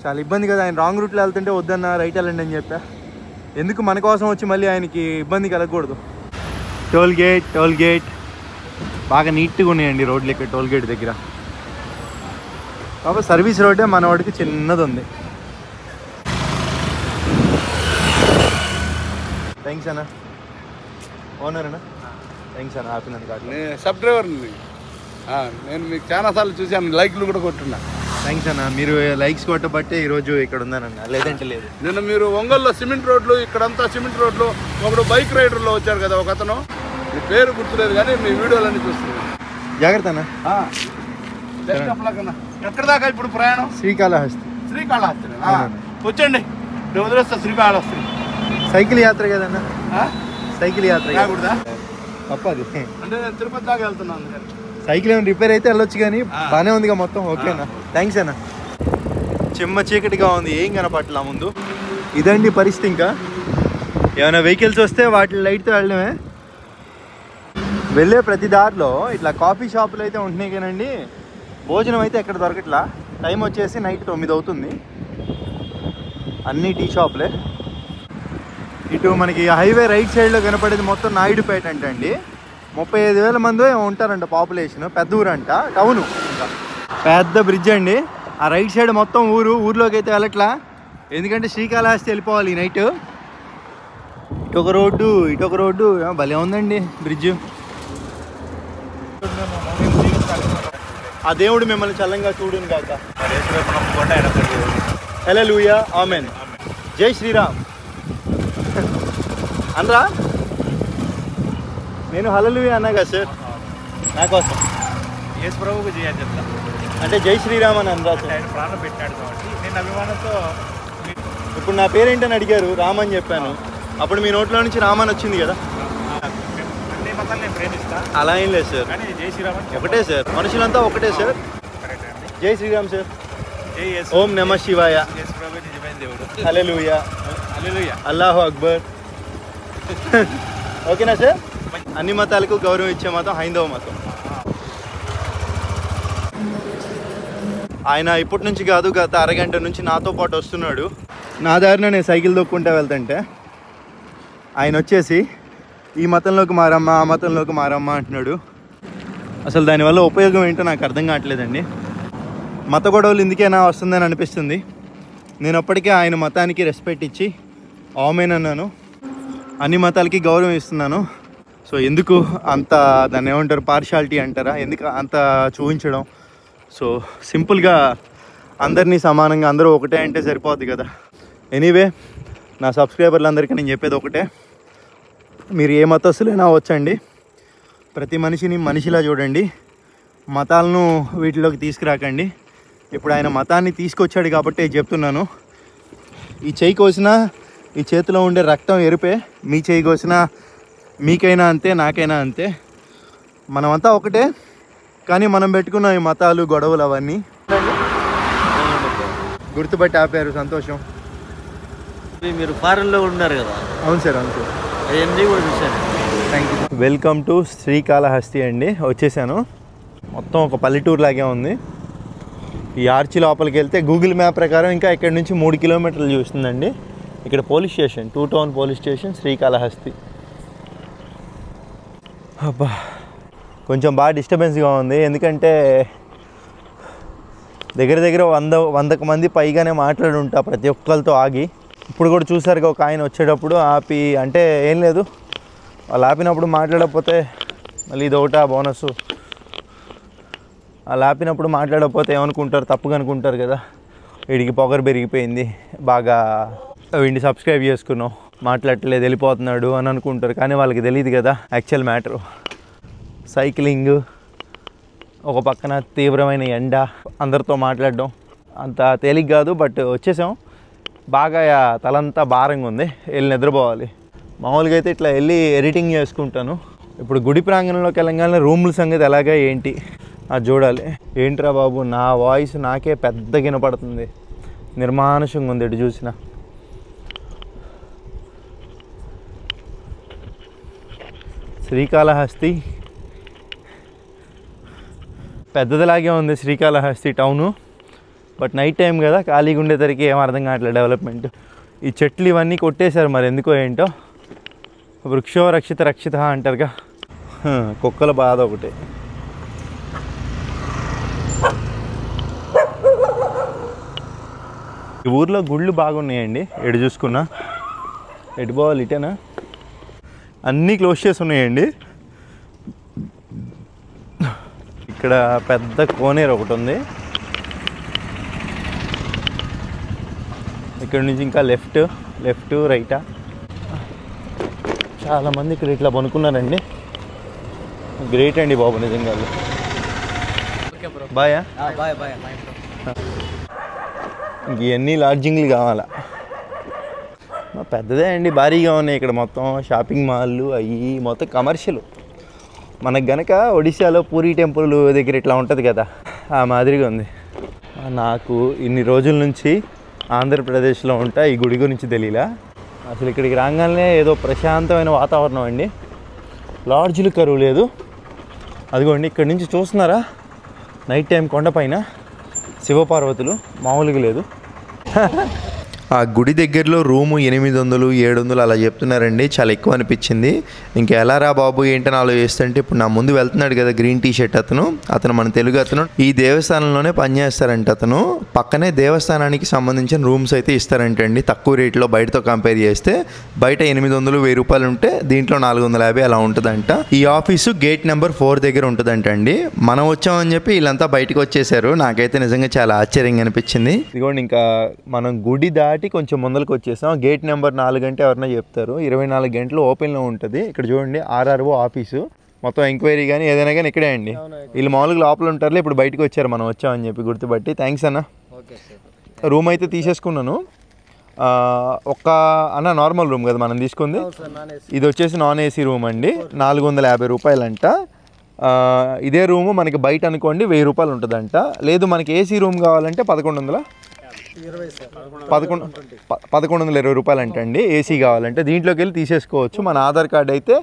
చాలా ఇబ్బంది కదా, ఆయన రాంగ్ రూట్లో వెళ్తుంటే వద్దన్న రైట్ వెళ్ళండి అని చెప్పా. ఎందుకు మన కోసం వచ్చి మళ్ళీ ఆయనకి ఇబ్బంది కలగకూడదు. టోల్ గేట్ బాగా నీట్గా ఉన్నాయండి రోడ్లు ఇక్కడ టోల్ గేట్ దగ్గర. కాబట్టి సర్వీస్ రోడ్డే మన వాడికి చిన్నది ఉంది. థ్యాంక్స్ అన్న. ఓనర్ అన్న, థ్యాంక్స్ అన్న ఆపినందుకు. నేను సబ్ డ్రైవర్ని, నేను మీకు చాలాసార్లు చూశాను, లైక్లు కూడా కొట్టున్నా. థ్యాంక్స్ అన్న, మీరు లైక్స్ కొట్టబట్టే ఈరోజు ఇక్కడ ఉన్నానన్న, లేదంటే లేదు. నిన్న మీరు ఒంగోలులో సిమెంట్ రోడ్లు, ఇక్కడంతా సిమెంట్ రోడ్లు, ఒకడు బైక్ రైడర్లో వచ్చారు కదా ఒక అతను, మీ పేరు గుర్తులేదు కానీ మీ వీడియోలన్నీ చూస్తున్నాను. జాగ్రత్త అన్న. ఎక్కడ దాకా ఇప్పుడు ప్రయాణం? శ్రీకాళహస్తి. శ్రీకాళహస్తి వచ్చండి, నేను వదిలేస్తా శ్రీకాళహస్తి. సైకిల్ యాత్ర కదన్న, సైకిల్ యాత్ర కాకూడదా? తప్పది అంటే నేను తిరుపతి దాకా వెళ్తున్నాను. సైకిల్ ఏమైనా రిపేర్ అయితే వెళ్ళొచ్చు కానీ బాగానే ఉందిగా మొత్తం. ఓకేనా, థ్యాంక్స్ అన్న. చిమ్మ చీకటిగా ఉంది, ఏం కనపట్లా ముందు. ఇదండి పరిస్థితి. ఇంకా ఏమైనా వెహికల్స్ వస్తే వాటి లైట్తో వెళ్ళడమే. వెళ్ళే ప్రతి దారిలో ఇట్లా కాఫీ షాపులు అయితే ఉంటున్నాయి కానండి, భోజనం అయితే ఎక్కడ దొరకట్లా. టైం వచ్చేసి నైట్ 9 అవుతుంది. అన్నీ టీ షాపులే. ఇటు మనకి హైవే రైట్ సైడ్లో కనపడేది మొత్తం నాయుడుపేట అంట అండి. 35,000 మంది ఉంటారంట పాపులేషన్. పెద్ద ఊరు అంట, టౌను. పెద్ద బ్రిడ్జ్ అండి. ఆ రైట్ సైడ్ మొత్తం ఊర్లోకి అయితే వెళ్ళట్లా, ఎందుకంటే శ్రీకాళహస్తి వెళ్ళిపోవాలి ఈ నైట్. ఇటొక రోడ్డు భలే ఉందండి బ్రిడ్జ్. ఆ దేవుడు మిమ్మల్ని చల్లంగా చూడును కాక. హల్లెలూయా, ఆమెన్. జై శ్రీరామ్ అనరా. నేను హల్లెలూయా అన్నా కదా సార్, నా కోసం. యేసు ప్రభువుకు చేయాలి చెప్తా, అంటే జై శ్రీరామ్ అని అనరా సార్. ఆయన ప్రాణం పెట్టాడు కాబట్టి నేను అభిమానంతో. ఇప్పుడు నా పేరేంటని అడిగారు, రామ్ అని చెప్పాను. అప్పుడు మీ నోట్లో నుంచి రామ్ అని వచ్చింది కదా. అన్ని మతాలు నేను ప్రేమిస్తా, అలా ఏం లేదు సార్, కానీ జై శ్రీరామ్ ఒకటే సార్, మనుషులంతా ఒకటే సార్. జై శ్రీరామ్ సార్. జై యేసు. ఓం నమః శివాయ. యేసు ప్రభు నిజమైన దేవుడు. హల్లెలూయా, హల్లెలూయా, అల్లాహు అక్బర్. ఓకేనా సార్. అన్ని మతాలకు గౌరవం ఇచ్చే మతం హైందవ మతం. ఆయన ఇప్పటి నుంచి కాదు, గత అరగంట నుంచి నాతో పాటు వస్తున్నాడు. నా దారిన నేను సైకిల్ దొక్కుంటూ వెళ్తుంటే ఆయన వచ్చేసి ఈ మతంలోకి మారమ్మా ఆ మతంలోకి మారమ్మా అంటున్నాడు. అసలు దానివల్ల ఉపయోగం ఏంటో నాకు అర్థం కావట్లేదండి. మత గొడవలు ఇందుకేనా వస్తుందని అనిపిస్తుంది. నేను అప్పటికే ఆయన మతానికి రెస్పెక్ట్ ఇచ్చి ఆమెన్ అన్నాను, అన్ని మతాలకి గౌరవం ఇస్తున్నాను. సో ఎందుకు అంత దాన్ని ఏమంటారు, పార్షాలిటీ అంటారా, ఎందుకు అంత చూపించడం? సో సింపుల్గా అందరినీ సమానంగా అందరూ ఒకటే అంటే సరిపోద్ది కదా. ఎనీవే, నా సబ్స్క్రైబర్లందరికీ నేను చెప్పేది ఒకటే, మీరు ఏ మతస్థులైనా వచ్చండి, ప్రతి మనిషిని మనిషిలా చూడండి, మతాలను వీటిలోకి తీసుకురాకండి. ఇప్పుడు ఆయన మతాన్ని తీసుకొచ్చాడు కాబట్టి చెప్తున్నాను. ఈ చేయి కోసినా ఈ చేతిలో ఉండే రక్తం ఎరుపే, మీ చేయి కోసినా మీకైనా అంతే, నాకైనా అంతే. మనమంతా ఒకటే, కానీ మనం పెట్టుకున్న ఈ మతాలు గొడవలు అవన్నీ గుర్తుపట్టి ఆపారు. సంతోషం. మీరు ఫారెన్లో ఉన్నారు కదా? అవును సార్, అవును సార్. అవన్నీ కూడా చూశాను. Thank you. Welcome to Srikalahasti అండి. వచ్చేసాను. మొత్తం ఒక పల్లెటూరు లాగే ఉంది. ఈ ఆర్చి లోపలికి వెళ్తే గూగుల్ మ్యాప్ ప్రకారం ఇంకా ఇక్కడ నుంచి 3 కిలోమీటర్లు చూస్తుందండి. ఇక్కడ police station, 2 town police station, Srikalahasti. అబ్బా, కొంచెం బాగా డిస్టర్బెన్స్గా ఉంది. ఎందుకంటే దగ్గర దగ్గర 100 మంది పైగానే మాట్లాడి ఉంటా ప్రతి ఒక్కరితో ఆగి. ఇప్పుడు కూడా చూసారుగా ఒక ఆయన వచ్చేటప్పుడు ఆపి, అంటే ఏం లేదు, వాళ్ళు ఆపినప్పుడు మాట్లాడకపోతే మళ్ళీ ఇది ఒకటా బోనస్. వాళ్ళు ఆపినప్పుడు మాట్లాడకపోతే ఏమనుకుంటారు, తప్పుగా అనుకుంటారు కదా, వీడికి పొగరు పెరిగిపోయింది, బాగా వీడిని సబ్స్క్రైబ్ చేసుకున్నాం, మాట్లాడట్లేదు, వెళ్ళిపోతున్నాడు అని అనుకుంటారు. కానీ వాళ్ళకి తెలియదు కదా యాక్చువల్ మ్యాటరు. సైక్లింగ్ ఒక పక్కన, తీవ్రమైన ఎండ, అందరితో మాట్లాడడం అంత తేలిక కాదు. బట్ వచ్చేసాం. బాగా తలంతా భారంగా ఉంది, వెళ్ళి నిద్రపోవాలి. మామూలుగా అయితే ఇట్లా వెళ్ళి ఎడిటింగ్ చేసుకుంటాను. ఇప్పుడు గుడి ప్రాంగణంలోకి వెళ్ళగానే రూముల సంగతి ఎలాగా ఏంటి అది చూడాలి. ఏంట్రా బాబు, నా వాయిస్ నాకే పెద్దగా వినపడుతుంది, నిర్మానుషంగా ఉంది ఎటు చూసినా. శ్రీకాళహస్తి పెద్దదిలాగే ఉంది, Srikalahasti town. But night time కదా, ఖాళీగా ఉండేసరికి ఏం అర్థం కావట్లేదు డెవలప్మెంట్. ఈ చెట్లు ఇవన్నీ కొట్టేశారు, మరి ఎందుకో ఏంటో. వృక్షో రక్షిత రక్షిత అంటారుగా, కుక్కల బాధ ఒకటి. ఈ ఊర్లో గుళ్ళు బాగున్నాయండి, ఎటు చూసుకున్నా. ఎటు పోవాలి, ఇటేనా? అన్నీ క్లోజ్ చేసి ఉన్నాయండి. ఇక్కడ పెద్ద కోనేరు ఒకటి ఉంది. ఇక్కడ నుంచి ఇంకా లెఫ్ట్ రైటా. చాలామంది ఇక్కడ ఇట్లా పనుకున్నారండి. గ్రేట్ అండి బాబు, నిజంగా. బాయా? ఇవన్నీ లాడ్జింగ్లు కావాలా? పెద్దదే అండి, భారీగా ఉన్నాయి ఇక్కడ. మొత్తం షాపింగ్ మాల్లు అవి మొత్తం కమర్షియల్. మనకు గనక ఒడిశాలో పూరీ టెంపుల్ దగ్గర ఇట్లా ఉంటుంది కదా, ఆ మాదిరిగా ఉంది. నాకు ఇన్ని రోజుల నుంచి ఆంధ్రప్రదేశ్లో ఉంటా, ఈ గుడి గురించి తెలియలా. అసలు ఇక్కడికి రాగానే ఏదో ప్రశాంతమైన వాతావరణం అండి. లాడ్జ్లు కరువు లేదు. అదిగోండి ఇక్కడ నుంచి చూస్తున్నారా, నైట్ టైం కొండపైన శివపార్వతులు మామూలుగా లేదు. ఆ గుడి దగ్గరలో రూము 800, 700 అలా చెప్తున్నారండి. చాలా ఎక్కువ అనిపించింది. ఇంకా ఎలా రా బాబు ఏంటని ఆలోచిస్తుంటే, ఇప్పుడు నా ముందు వెళ్తున్నాడు కదా గ్రీన్ టీ షర్ట్ అతను మన తెలుగు అతను. ఈ దేవస్థానంలోనే పనిచేస్తారంట అతను. పక్కనే దేవస్థానానికి సంబంధించిన రూమ్స్ అయితే ఇస్తారంటండి, తక్కువ రేట్లో. బయటతో కంపేర్ చేస్తే బయట 800, 1000 రూపాయలు ఉంటే దీంట్లో 450 అలా ఉంటుందంట. ఈ ఆఫీసు గేట్ నెంబర్ 4 దగ్గర ఉంటుందంట అండి. మనం వచ్చామని చెప్పి వీళ్ళంతా బయటకు వచ్చేసారు. నాకైతే నిజంగా చాలా ఆశ్చర్యంగా అనిపించింది. ఇదిగోండి, ఇంకా మనం గుడి దాటి కొంచెం ముందరికి వచ్చేసాం. గేట్ నెంబర్ 4 అంటే ఎవరైనా చెప్తారు, 24 గంటలు ఓపెన్లో ఉంటుంది. ఇక్కడ చూడండి, ఆర్ఆర్ఓ ఆఫీసు. మొత్తం ఎంక్వైరీ కానీ ఏదైనా కానీ ఇక్కడే అండి. వీళ్ళు మామూలుగా లోపల ఉంటారు, ఇప్పుడు బయటకు వచ్చారు మనం వచ్చామని చెప్పి గుర్తుపట్టి. థ్యాంక్స్ అన్న. రూమ్ అయితే తీసేసుకున్నాను. అన్న నార్మల్ రూమ్ కదా మనం తీసుకుంది. ఇది వచ్చేసి నాన్ ఏసీ రూమ్ అండి, 450 రూపాయలంట. ఇదే రూము మనకి బయట అనుకోండి 1000 రూపాయలు ఉంటుందంట. లేదు మనకి ఏసీ రూమ్ కావాలంటే 1120 రూపాయలు అంటండి. ఏసీ కావాలంటే దీంట్లోకి వెళ్ళి తీసేసుకోవచ్చు. మన ఆధార్ కార్డ్ అయితే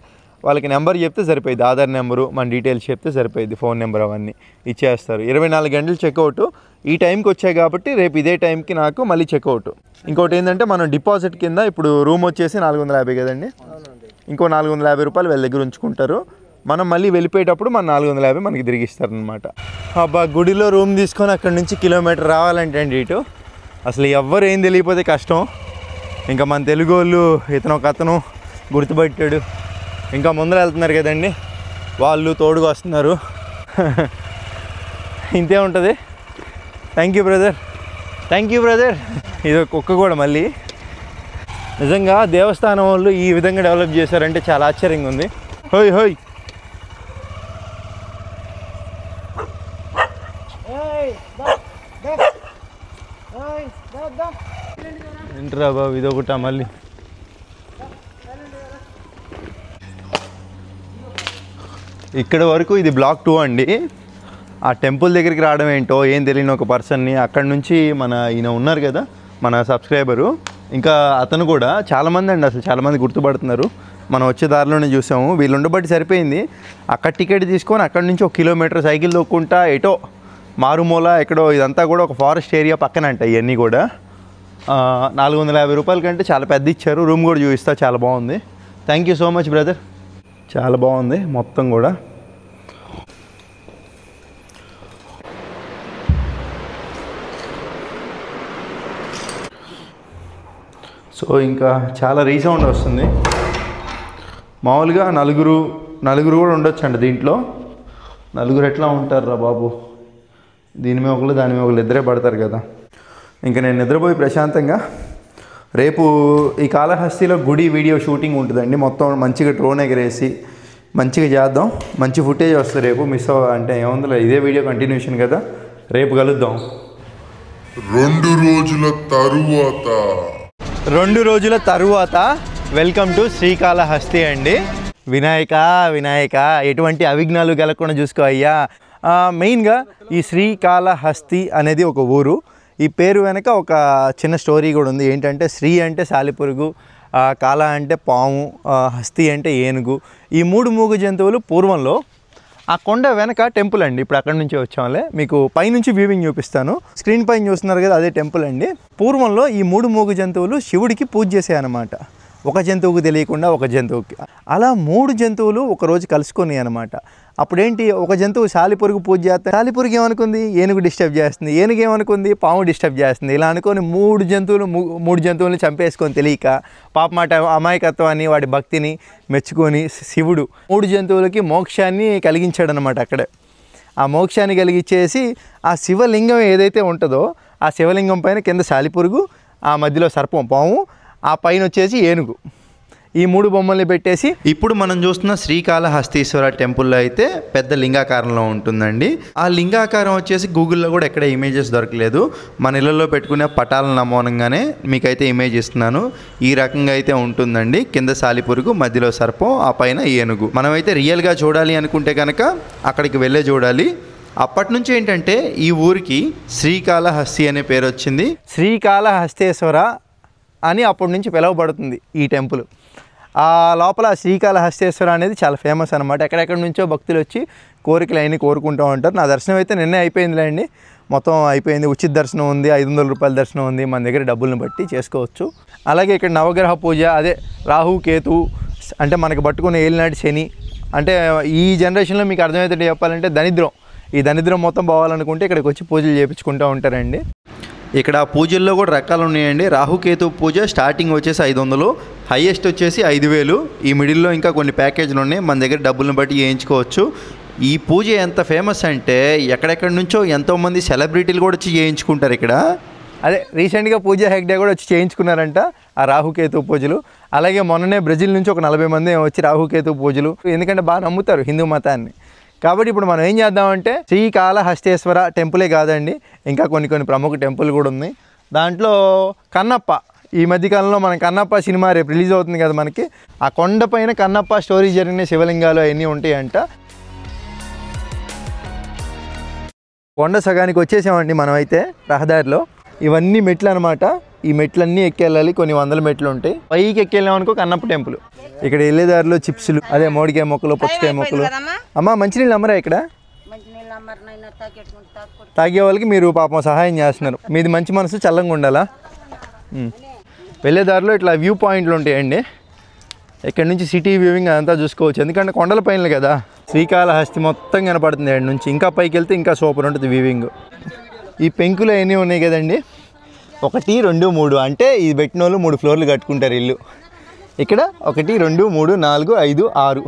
వాళ్ళకి నెంబర్ చెప్తే సరిపోయింది, ఆధార్ నెంబరు, మన డీటెయిల్స్ చెప్తే సరిపోయింది, ఫోన్ నెంబర్ అవన్నీ ఇచ్చేస్తారు. 24 గంటలు చెక్అవుట్. ఈ టైంకి వచ్చాయి కాబట్టి రేపు ఇదే టైంకి నాకు మళ్ళీ చెక్అవుట్. ఇంకోటి ఏంటంటే మనం డిపాజిట్ కింద ఇప్పుడు రూమ్ వచ్చేసి 450 కదండి, ఇంకో 450 రూపాయలు వీళ్ళ దగ్గర ఉంచుకుంటారు. మనం మళ్ళీ వెళ్ళిపోయేటప్పుడు మన 450 మనకి తిరిగి ఇస్తారనమాట. అబ్బా గుడిలో రూమ్ తీసుకొని అక్కడ నుంచి కిలోమీటర్ రావాలంటే అండి ఇటు అసలు ఎవ్వరు ఏం తెలియకపోతే కష్టం. ఇంకా మన తెలుగు వాళ్ళు ఇతను ఒక అతను గుర్తుపట్టాడు, ఇంకా ముందర వెళ్తున్నారు కదండి వాళ్ళు తోడుగా వస్తున్నారు. ఇంతే ఉంటుంది. Thank you brother, thank you brother. ఇది కుక్క కూడా మళ్ళీ నిజంగా దేవస్థానం వాళ్ళు ఈ విధంగా డెవలప్ చేశారంటే చాలా ఆశ్చర్యంగా ఉంది. హోయ్ హోయ్ ఏంట్రా బాబు ఇదొకట మళ్ళీ. ఇక్కడ వరకు ఇది బ్లాక్ 2 అండి. ఆ టెంపుల్ దగ్గరికి రావడం ఏంటో ఏం తెలియని ఒక పర్సన్ని అక్కడ నుంచి మన ఈయన ఉన్నారు కదా మన సబ్స్క్రైబరు, ఇంకా అతను కూడా చాలామంది అండి, అసలు చాలామంది గుర్తుపడుతున్నారు. మనం వచ్చే దారిలోనే చూసాము. వీళ్ళు ఉండబట్టి సరిపోయింది. అక్కడ టికెట్ తీసుకొని అక్కడ నుంచి 1 కిలోమీటర్ సైకిల్ తొక్కుంటా ఎటో మారుమూల ఎక్కడో, ఇదంతా కూడా ఒక ఫారెస్ట్ ఏరియా పక్కన అంట ఇవన్నీ కూడా. 450 రూపాయల కంటే చాలా పెద్ద ఇచ్చారు. రూమ్ కూడా చూపిస్తా, చాలా బాగుంది. Thank you so much brother, చాలా బాగుంది మొత్తం కూడా. సో ఇంకా చాలా రీసౌండ్ వస్తుంది. మామూలుగా నలుగురు కూడా ఉండొచ్చు అండి దీంట్లో. నలుగురు ఎట్లా ఉంటారు రా బాబు, దీని మీద ఒకళ్ళు దాని మీద ఒకళ్ళు ఇద్దరే పడతారు కదా. ఇంకా నేను నిద్రపోయి ప్రశాంతంగా రేపు ఈ కాళహస్తిలో గుడి వీడియో షూటింగ్ ఉంటుందండి. మొత్తం మంచిగా డ్రోన్ ఎగరేసి మంచిగా చేద్దాం, మంచి ఫుటేజ్ వస్తుంది రేపు. మిస్ అంటే ఏముందిలే, ఇదే వీడియో కంటిన్యూషన్ కదా. రేపు కలుద్దాం. 2 రోజుల తరువాత వెల్కమ్ టు శ్రీకాళహస్తి అండి. వినాయక ఎటువంటి అవిఘ్నాలు కలగకుండా చూసుకో అయ్యా. మెయిన్గా ఈ శ్రీకాళహస్తి అనేది ఒక ఊరు. ఈ పేరు వెనక ఒక చిన్న స్టోరీ కూడా ఉంది. ఏంటంటే శ్రీ అంటే సాలిపురుగు, కాళ అంటే పాము, హస్తి అంటే ఏనుగు. ఈ 3 మూగ జంతువులు పూర్వంలో ఆ కొండ వెనక టెంపుల్ అండి. ఇప్పుడు అక్కడి నుంచి వచ్చాంలే, మీకు పైనుంచి వ్యూవింగ్ చూపిస్తాను. స్క్రీన్ పైన చూస్తున్నారు కదా, అదే టెంపుల్ అండి. పూర్వంలో ఈ 3 మూగ జంతువులు శివుడికి పూజ చేసాయన్నమాట. ఒక జంతువుకు తెలియకుండా ఒక జంతువుకి. అలా 3 జంతువులు ఒకరోజు కలుసుకొని అనమాట. అప్పుడేంటి, ఒక జంతువు సాలిపురుగు పూజ చేస్తే సాలిపురుగు ఏమనుకుంది, ఏనుగు డిస్టర్బ్ చేస్తుంది, ఏనుగు ఏమనుకుంది, పాము డిస్టర్బ్ చేస్తుంది. ఇలా అనుకొని 3 జంతువుల్ని చంపేసుకొని తెలియక పాప మాట అమాయకత్వాన్ని వాడి భక్తిని మెచ్చుకొని శివుడు 3 జంతువులకి మోక్షాన్ని కలిగించాడనమాట. అక్కడే ఆ మోక్షాన్ని కలిగించేసి ఆ శివలింగం ఏదైతే ఉంటుందో ఆ శివలింగం పైన కింద సాలిపురుగు, ఆ మధ్యలో సర్పం పాము, ఆ పైన వచ్చేసి ఏనుగు, ఈ 3 బొమ్మల్ని పెట్టేసి ఇప్పుడు మనం చూస్తున్న శ్రీకాళహస్తీశ్వర టెంపుల్లో అయితే పెద్ద లింగాకారంలో ఉంటుందండి. ఆ లింగాకారం వచ్చేసి గూగుల్లో కూడా ఎక్కడ ఇమేజెస్ దొరకలేదు. మన ఇళ్ళల్లో పెట్టుకునే పటాల నమూనంగానే మీకైతే ఇమేజ్ ఇస్తున్నాను. ఈ రకంగా అయితే ఉంటుందండి. కింద సాలిపురుగు, మధ్యలో సర్పం, ఆ పైన ఏనుగు. మనమైతే రియల్గా చూడాలి అనుకుంటే కనుక అక్కడికి వెళ్ళే చూడాలి. అప్పటి నుంచి ఏంటంటే ఈ ఊరికి శ్రీకాళహస్తి అనే పేరు వచ్చింది. శ్రీకాళహస్తేశ్వర అని అప్పటి నుంచి పిలువబడుతుంది ఈ టెంపుల్. ఆ లోపల శ్రీకాళహస్తేశ్వర అనేది చాలా ఫేమస్ అనమాట. ఎక్కడెక్కడి నుంచో భక్తులు వచ్చి కోరికలు అయినా కోరుకుంటూ ఉంటారు. నా దర్శనం అయితే నిన్నే అయిపోయిందిలే అండి, మొత్తం అయిపోయింది. ఉచిత దర్శనం ఉంది, 500 రూపాయల దర్శనం ఉంది. మన దగ్గర డబ్బులను బట్టి చేసుకోవచ్చు. అలాగే ఇక్కడ నవగ్రహ పూజ, అదే రాహు కేతు అంటే మనకి పట్టుకునే ఏలినాటి శని, అంటే ఈ జనరేషన్లో మీకు అర్థమవుతుంటే చెప్పాలంటే దరిద్రం. ఈ దరిద్రం మొత్తం పోవాలనుకుంటే ఇక్కడికి వచ్చి పూజలు చేయించుకుంటూ ఉంటారండి. ఇక్కడ పూజల్లో కూడా రకాలు ఉన్నాయండి. రాహుకేతు పూజ స్టార్టింగ్ వచ్చేసి 500, హైయెస్ట్ వచ్చేసి 5000. ఈ మిడిల్లో ఇంకా కొన్ని ప్యాకేజీలు ఉన్నాయి, మన దగ్గర డబ్బులను బట్టి చేయించుకోవచ్చు. ఈ పూజ ఎంత ఫేమస్ అంటే ఎక్కడెక్కడి నుంచో ఎంతోమంది సెలబ్రిటీలు కూడా వచ్చి చేయించుకుంటారు ఇక్కడ. అదే రీసెంట్గా పూజా హెగ్డే కూడా వచ్చి చేయించుకున్నారంట ఆ రాహుకేతు పూజలు. అలాగే మొన్ననే బ్రెజిల్ నుంచి ఒక 40 మంది వచ్చి రాహుకేతు పూజలు, ఎందుకంటే బాగా నమ్ముతారు హిందూ మతాన్ని. కాబట్టి ఇప్పుడు మనం ఏం చేద్దామంటే శ్రీకాళహస్తేశ్వర టెంపులే కాదండి, ఇంకా కొన్ని ప్రముఖ టెంపుల్ కూడా ఉన్నాయి. దాంట్లో కన్నప్ప, ఈ మధ్యకాలంలో మన కన్నప్ప సినిమా రేపు రిలీజ్ అవుతుంది కదా మనకి. ఆ కొండపైన కన్నప్ప స్టోరీ జరిగిన శివలింగాలు అవన్నీ ఉంటాయంట. కొండ సగానికి వచ్చేసామండి మనమైతే రహదారిలో. ఇవన్నీ మెట్లు అనమాట. ఈ మెట్లన్నీ ఎక్కెళ్ళాలి, కొన్ని 100 మెట్లు ఉంటాయి. పైకి ఎక్కెళ్ళామనుకో కన్నప్ప టెంపుల్. ఇక్కడ వెళ్ళేదారిలో చిప్స్లు, అదే మోడికాయ మొక్కలు, పుచ్చకాయ మొక్కలు. అమ్మ మంచినీళ్ళు అమ్మరా ఇక్కడ? తాగే వాళ్ళకి మీరు పాపం సహాయం చేస్తున్నారు. మీది మంచి మనసు, చల్లంగా ఉండాలా. వెళ్ళే దారిలో ఇట్లా వ్యూ పాయింట్లు ఉంటాయండి. ఇక్కడ నుంచి సిటీ వ్యూవింగ్ అదంతా చూసుకోవచ్చు. ఎందుకంటే కొండల పైన కదా, శ్రీకాళహస్తి మొత్తం కనపడుతుంది ఇక్కడ నుంచి. ఇంకా పైకి వెళ్తే ఇంకా సూపర్ ఉంటుంది వ్యూవింగ్. ఈ పెంకులు అవన్నీ ఉన్నాయి కదండి, 1 2 3 అంటే ఇది పెట్టిన వాళ్ళు 3 ఫ్లోర్లు కట్టుకుంటారు ఇల్లు. ఇక్కడ 1 2 3 4 5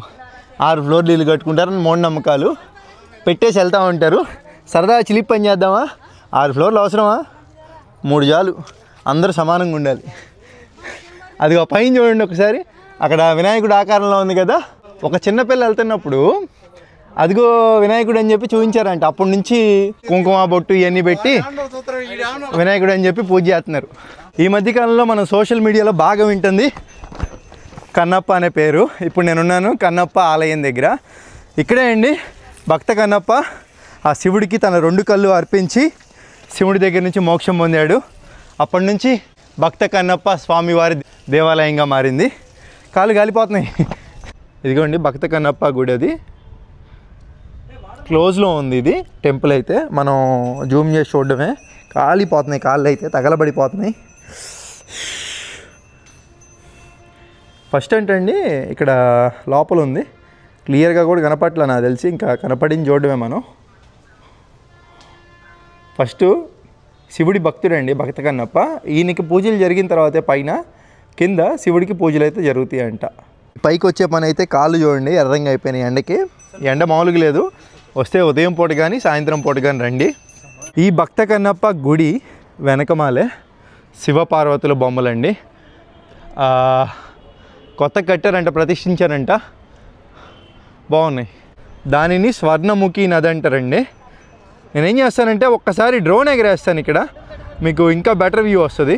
6 ఫ్లోర్లు ఇల్లు కట్టుకుంటారని మూఢనమ్మకాలు. పెట్టేసి వెళ్తూ ఉంటారు. సరదాగా చిలిపి పని చేద్దామా, 6 ఫ్లోర్లు అవసరమా, 3 చాలు, అందరూ సమానంగా ఉండాలి. అది పైన చూడండి ఒకసారి, అక్కడ వినాయకుడు ఆకారంలో ఉంది కదా. ఒక చిన్నపిల్ల వెళ్తున్నప్పుడు అదిగో వినాయకుడు అని చెప్పి చూపించారంట. అప్పటి నుంచి కుంకుమ బొట్టు ఇవన్నీ పెట్టి వినాయకుడు అని చెప్పి పూజ చేస్తున్నారు. ఈ మధ్యకాలంలో మనం సోషల్ మీడియాలో బాగా వింటుంది కన్నప్ప అనే పేరు. ఇప్పుడు నేనున్నాను కన్నప్ప ఆలయం దగ్గర. ఇక్కడే అండి భక్త కన్నప్ప ఆ శివుడికి తన 2 కళ్ళు అర్పించి శివుడి దగ్గర నుంచి మోక్షం పొందాడు. అప్పటి నుంచి భక్త కన్నప్ప స్వామివారి దేవాలయంగా మారింది. కాళ్ళు గాలిపోతున్నాయి. ఇదిగోండి భక్త కన్నప్ప గుడి. అది క్లోజ్లో ఉంది. ఇది టెంపుల్ అయితే మనం జూమ్ చేసి చూడడమే. కాలిపోతున్నాయి, కాళ్ళు అయితే తగలబడిపోతున్నాయి. ఫస్ట్ ఏంటండి ఇక్కడ లోపల ఉంది, క్లియర్గా కూడా కనపట్ల నాకు తెలిసి. ఇంకా కనపడింది చూడడమే మనం. ఫస్ట్ శివుడి భక్తుడండి భక్త కన్నప్ప. ఈయనకి పూజలు జరిగిన తర్వాతే పైన కింద శివుడికి పూజలు అయితే జరుగుతాయి అంట. పైకి వచ్చే పని అయితే కాళ్ళు చూడండి ఎర్రంగా అయిపోయినాయి ఎండకి. ఎండ మామూలుగా లేదు. వస్తే ఉదయం పూట కానీ సాయంత్రం పూట కానీ రండి. ఈ భక్త కన్నప్ప గుడి వెనకమాలే శివపార్వతుల బొమ్మలండి. కొత్త కట్టారంట, ప్రతిష్ఠించారంట. బాగున్నాయి. దానిని స్వర్ణముఖి నది అంటారండి. నేనేం చేస్తానంటే ఒక్కసారి డ్రోన్ ఎగరేస్తాను, ఇక్కడ మీకు ఇంకా బెటర్ వ్యూ వస్తుంది.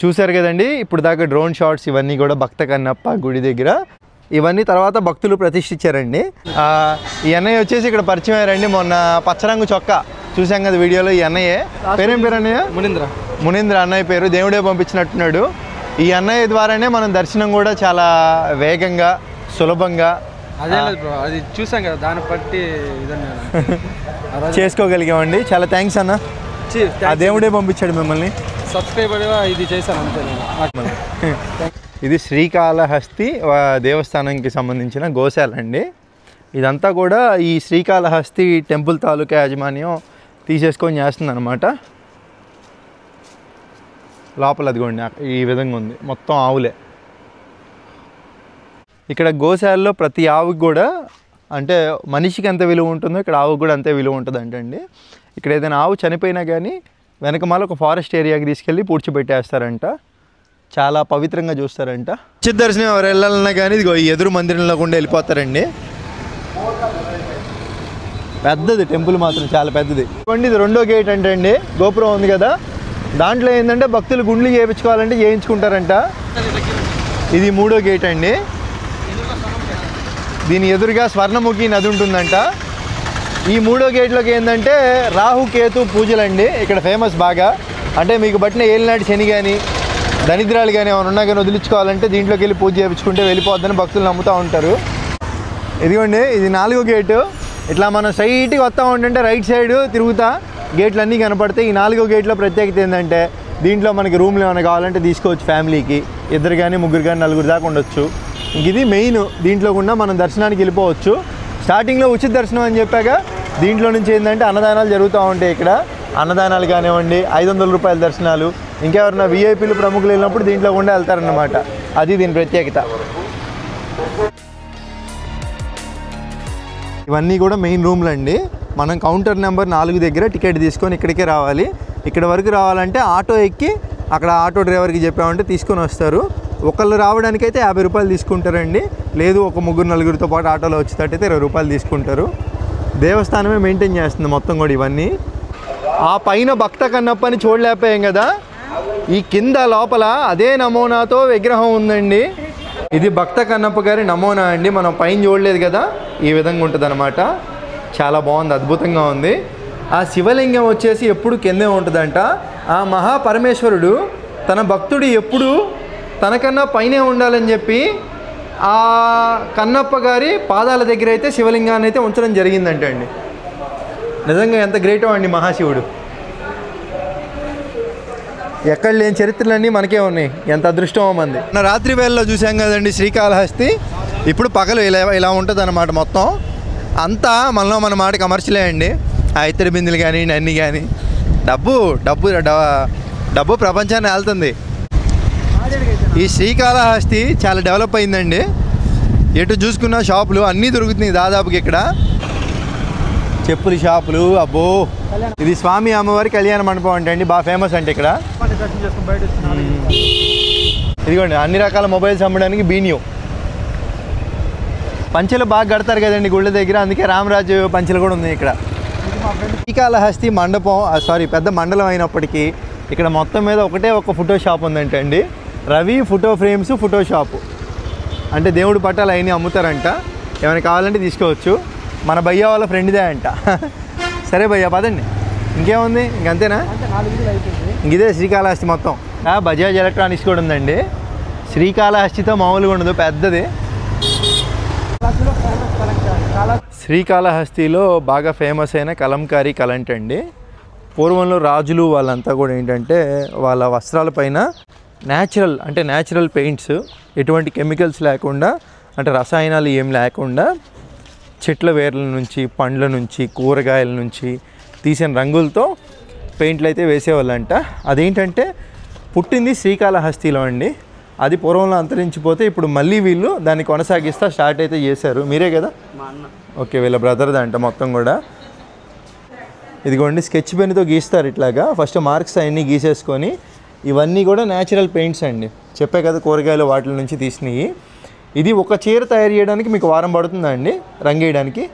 చూశారు కదండి ఇప్పుడు దాకా డ్రోన్ షాట్స్ ఇవన్నీ కూడా భక్త కన్నప్ప గుడి దగ్గర. ఇవన్నీ తర్వాత భక్తులు ప్రతిష్ఠించారండి. ఈ అన్నయ్య వచ్చేసి ఇక్కడ పరిచయం అయ్యారండి మొన్న. పచ్చరంగు చొక్కా చూసాం కదా వీడియోలో. ఈ అన్నయ్యే పేరేం పేరు అన్నయ్య? మునీంద్ర అన్నయ్య పేరు. దేవుడే పంపించినట్టున్నాడు. ఈ అన్నయ్య ద్వారానే మనం దర్శనం కూడా చాలా వేగంగా సులభంగా అదే అది చూసాం కదా, దాన్ని బట్టి చేసుకోగలిగామండి. చాలా థ్యాంక్స్ అన్న. ఆ దేవుడే పంపించాడు మిమ్మల్ని. సబ్స్క్రైబర్గా ఇది చేశాను అంతే. ఇది శ్రీకాళహస్తి దేవస్థానానికి సంబంధించిన గోశాల అండి. ఇదంతా కూడా ఈ శ్రీకాళహస్తి టెంపుల్ తాలూకా యాజమాన్యం తీసేసుకొని చేస్తుంది అనమాట. లోపల అదిగోండి ఈ విధంగా ఉంది, మొత్తం ఆవులే. ఇక్కడ గోశాలలో ప్రతి ఆవుకి కూడా అంటే మనిషికి ఎంత విలువ ఉంటుందో ఇక్కడ ఆవుకి కూడా అంతే విలువ ఉంటుంది అంటండి. ఇక్కడ ఏదైనా ఆవు చనిపోయినా కానీ వెనకమాల ఒక ఫారెస్ట్ ఏరియాకి తీసుకెళ్ళి పూడ్చిపెట్టేస్తారంట. చాలా పవిత్రంగా చూస్తారంట. ఉచిత దర్శనం ఎవరు వెళ్ళాలన్నా కానీ ఇదిగో ఈ ఎదురు మందిరంలో కూడా వెళ్ళిపోతారండి. పెద్దది టెంపుల్ మాత్రం చాలా పెద్దది. ఇది 2వ గేట్ అంటే అండి. గోపురం ఉంది కదా, దాంట్లో ఏంటంటే భక్తులు గుండ్లు చేయించుకోవాలంటే చేయించుకుంటారంట. ఇది 3వ గేట్ అండి. దీని ఎదురుగా స్వర్ణముఖి నది ఉంటుందంట. ఈ 3వ గేట్లోకి ఏంటంటే రాహుకేతు పూజలండి ఇక్కడ ఫేమస్ బాగా. అంటే మీకు బట్టిన ఏలినాటి శని కానీ దరిద్రాలు కానీ ఏమైనా ఉన్నా కానీ వదిలించుకోవాలంటే దీంట్లోకి వెళ్ళి పూజ చేయించుకుంటే వెళ్ళిపోద్దని భక్తులు నమ్ముతూ ఉంటారు. ఇదిగోండి ఇది 4వ గేటు. ఇట్లా మనం స్ట్రైట్గా వస్తూ ఉంటుంటే రైట్ సైడ్ తిరుగుతా గేట్లు అన్నీ కనపడతాయి. ఈ 4వ గేట్లో ప్రత్యేకత ఏంటంటే దీంట్లో మనకి రూమ్లు ఏమైనా కావాలంటే తీసుకోవచ్చు. ఫ్యామిలీకి 2 కానీ 3 కానీ 4 దాకా ఉండొచ్చు. ఇది మెయిన్. దీంట్లో కూడా మనం దర్శనానికి వెళ్ళిపోవచ్చు. స్టార్టింగ్లో ఉచిత దర్శనం అని చెప్పాక దీంట్లో నుంచి ఏంటంటే అన్నదానాలు జరుగుతూ ఉంటాయి. ఇక్కడ అన్నదానాలు కానివ్వండి, 500 రూపాయల దర్శనాలు. ఇంకెవరన్నా విఐపీలు ప్రముఖులు వెళ్ళినప్పుడు దీంట్లో కూడా వెళ్తారన్నమాట. అది దీని ప్రత్యేకత. ఇవన్నీ కూడా మెయిన్ రూమ్లు అండి. మనం కౌంటర్ నెంబర్ 4 దగ్గర టికెట్ తీసుకొని ఇక్కడికే రావాలి. ఇక్కడ వరకు రావాలంటే ఆటో ఎక్కి అక్కడ ఆటో డ్రైవర్కి చెప్పామంటే తీసుకొని వస్తారు. ఒకళ్ళు రావడానికైతే 50 రూపాయలు తీసుకుంటారండి. లేదు ఒక 3-4 పాటు ఆటోలో వచ్చేటట్టయితే 20 రూపాయలు తీసుకుంటారు. దేవస్థానమే మెయింటైన్ చేస్తుంది మొత్తం కూడా ఇవన్నీ. ఆ పైన భక్త కన్నప్పని చూడలేకపోయాం కదా, ఈ కింద లోపల అదే నమూనాతో విగ్రహం ఉందండి. ఇది భక్త కన్నప్ప గారి నమూనా అండి. మనం పైన చూడలేదు కదా, ఈ విధంగా ఉంటుంది అనమాట. చాలా బాగుంది, అద్భుతంగా ఉంది. ఆ శివలింగం వచ్చేసి ఎప్పుడు కిందే ఉంటుందంట. ఆ మహాపరమేశ్వరుడు తన భక్తుడు ఎప్పుడు తనకన్నా పైనే ఉండాలని చెప్పి ఆ కన్నప్ప గారి పాదాల దగ్గర అయితే శివలింగాన్ని అయితే ఉంచడం జరిగిందంట అండి. నిజంగా ఎంత గ్రేటో అండి మహాశివుడు. ఎక్కడ లేని చరిత్రలన్నీ మనకే ఉన్నాయి. ఎంత అదృష్టమో మంది. రాత్రి వేళలో చూసాం కదండి శ్రీకాళహస్తి. ఇప్పుడు పగలు ఇలా ఉంటుంది అన్నమాట. మొత్తం అంతా మనలో మన మాట కమర్షియలే అండి. ఆ ఇతర బిందులు కానీ అన్నీ కానీ డబ్బు డబ్బు డబ్బు ప్రపంచాన్ని వెళ్తుంది. ఈ శ్రీకాళహస్తి చాలా డెవలప్ అయిందండి. ఎటు చూసుకున్న షాపులు అన్నీ దొరుకుతున్నాయి దాదాపుకి. ఇక్కడ చెప్పుల షాపులు, అబ్బో ఇది స్వామి అమ్మవారి కళ్యాణ మండపం అంటే అండి, బాగా ఫేమస్ అంటే ఇక్కడ. ఇదిగోండి అన్ని రకాల మొబైల్స్ అమ్మడానికి బీనియో. పంచెలు బాగా కడతారు కదండి గుళ్ళ దగ్గర, అందుకే రామరాజు పంచెలు కూడా ఉంది ఇక్కడ. శ్రీకాళహస్తి మండపం పెద్ద మండలం అయినప్పటికీ ఇక్కడ మొత్తం మీద ఒక ఫోటో షాప్ ఉందంట అండి. Ravi photo frames photo shop. అంటే దేవుడి పట్టాలు అవన్నీ అమ్ముతారంట. ఏమైనా కావాలంటే తీసుకోవచ్చు. మన భయ్య వాళ్ళ ఫ్రెండ్దే అంట. సరే భయ్య పదండి, ఇంకేముంది ఇంకంతేనా? ఇదే శ్రీకాళహస్తి మొత్తం. బజాజ్ ఎలక్ట్రానిక్స్ కూడా ఉందండి. శ్రీకాళహస్తితో మామూలుగా ఉండదు, పెద్దది. శ్రీకాళహస్తిలో బాగా ఫేమస్ అయిన కలంకారీ కలంట్ అండి. పూర్వంలో రాజులు వాళ్ళంతా కూడా ఏంటంటే వాళ్ళ వస్త్రాలపైన న్యాచురల్ పెయింట్స్, ఎటువంటి కెమికల్స్ లేకుండా, అంటే రసాయనాలు ఏం లేకుండా చెట్ల వేర్ల నుంచి, పండ్ల నుంచి, కూరగాయల నుంచి తీసిన రంగులతో పెయింట్లు అయితే వేసేవాళ్ళంట. అదేంటంటే పుట్టింది శ్రీకాళహస్తిలో అండి. అది పూర్వంలో అంతరించిపోతే ఇప్పుడు మళ్ళీ వీళ్ళు దాన్ని కొనసాగిస్తా స్టార్ట్ అయితే చేశారు. మీరే కదా? ఓకే, వీళ్ళ బ్రదర్ది అంట మొత్తం కూడా. ఇదిగోండి స్కెచ్ పెన్తో గీస్తారు ఇట్లాగా. ఫస్ట్ మార్క్స్ అవన్నీ గీసేసుకొని, ఇవన్నీ కూడా న్యాచురల్ పెయింట్స్ అండి. చెప్పే కదా కూరగాయలు వాటి నుంచి తీసినవి. ఇది ఒక చీర తయారు చేయడానికి మీకు వారం పడుతుందా అండి? రంగు వేయడానికి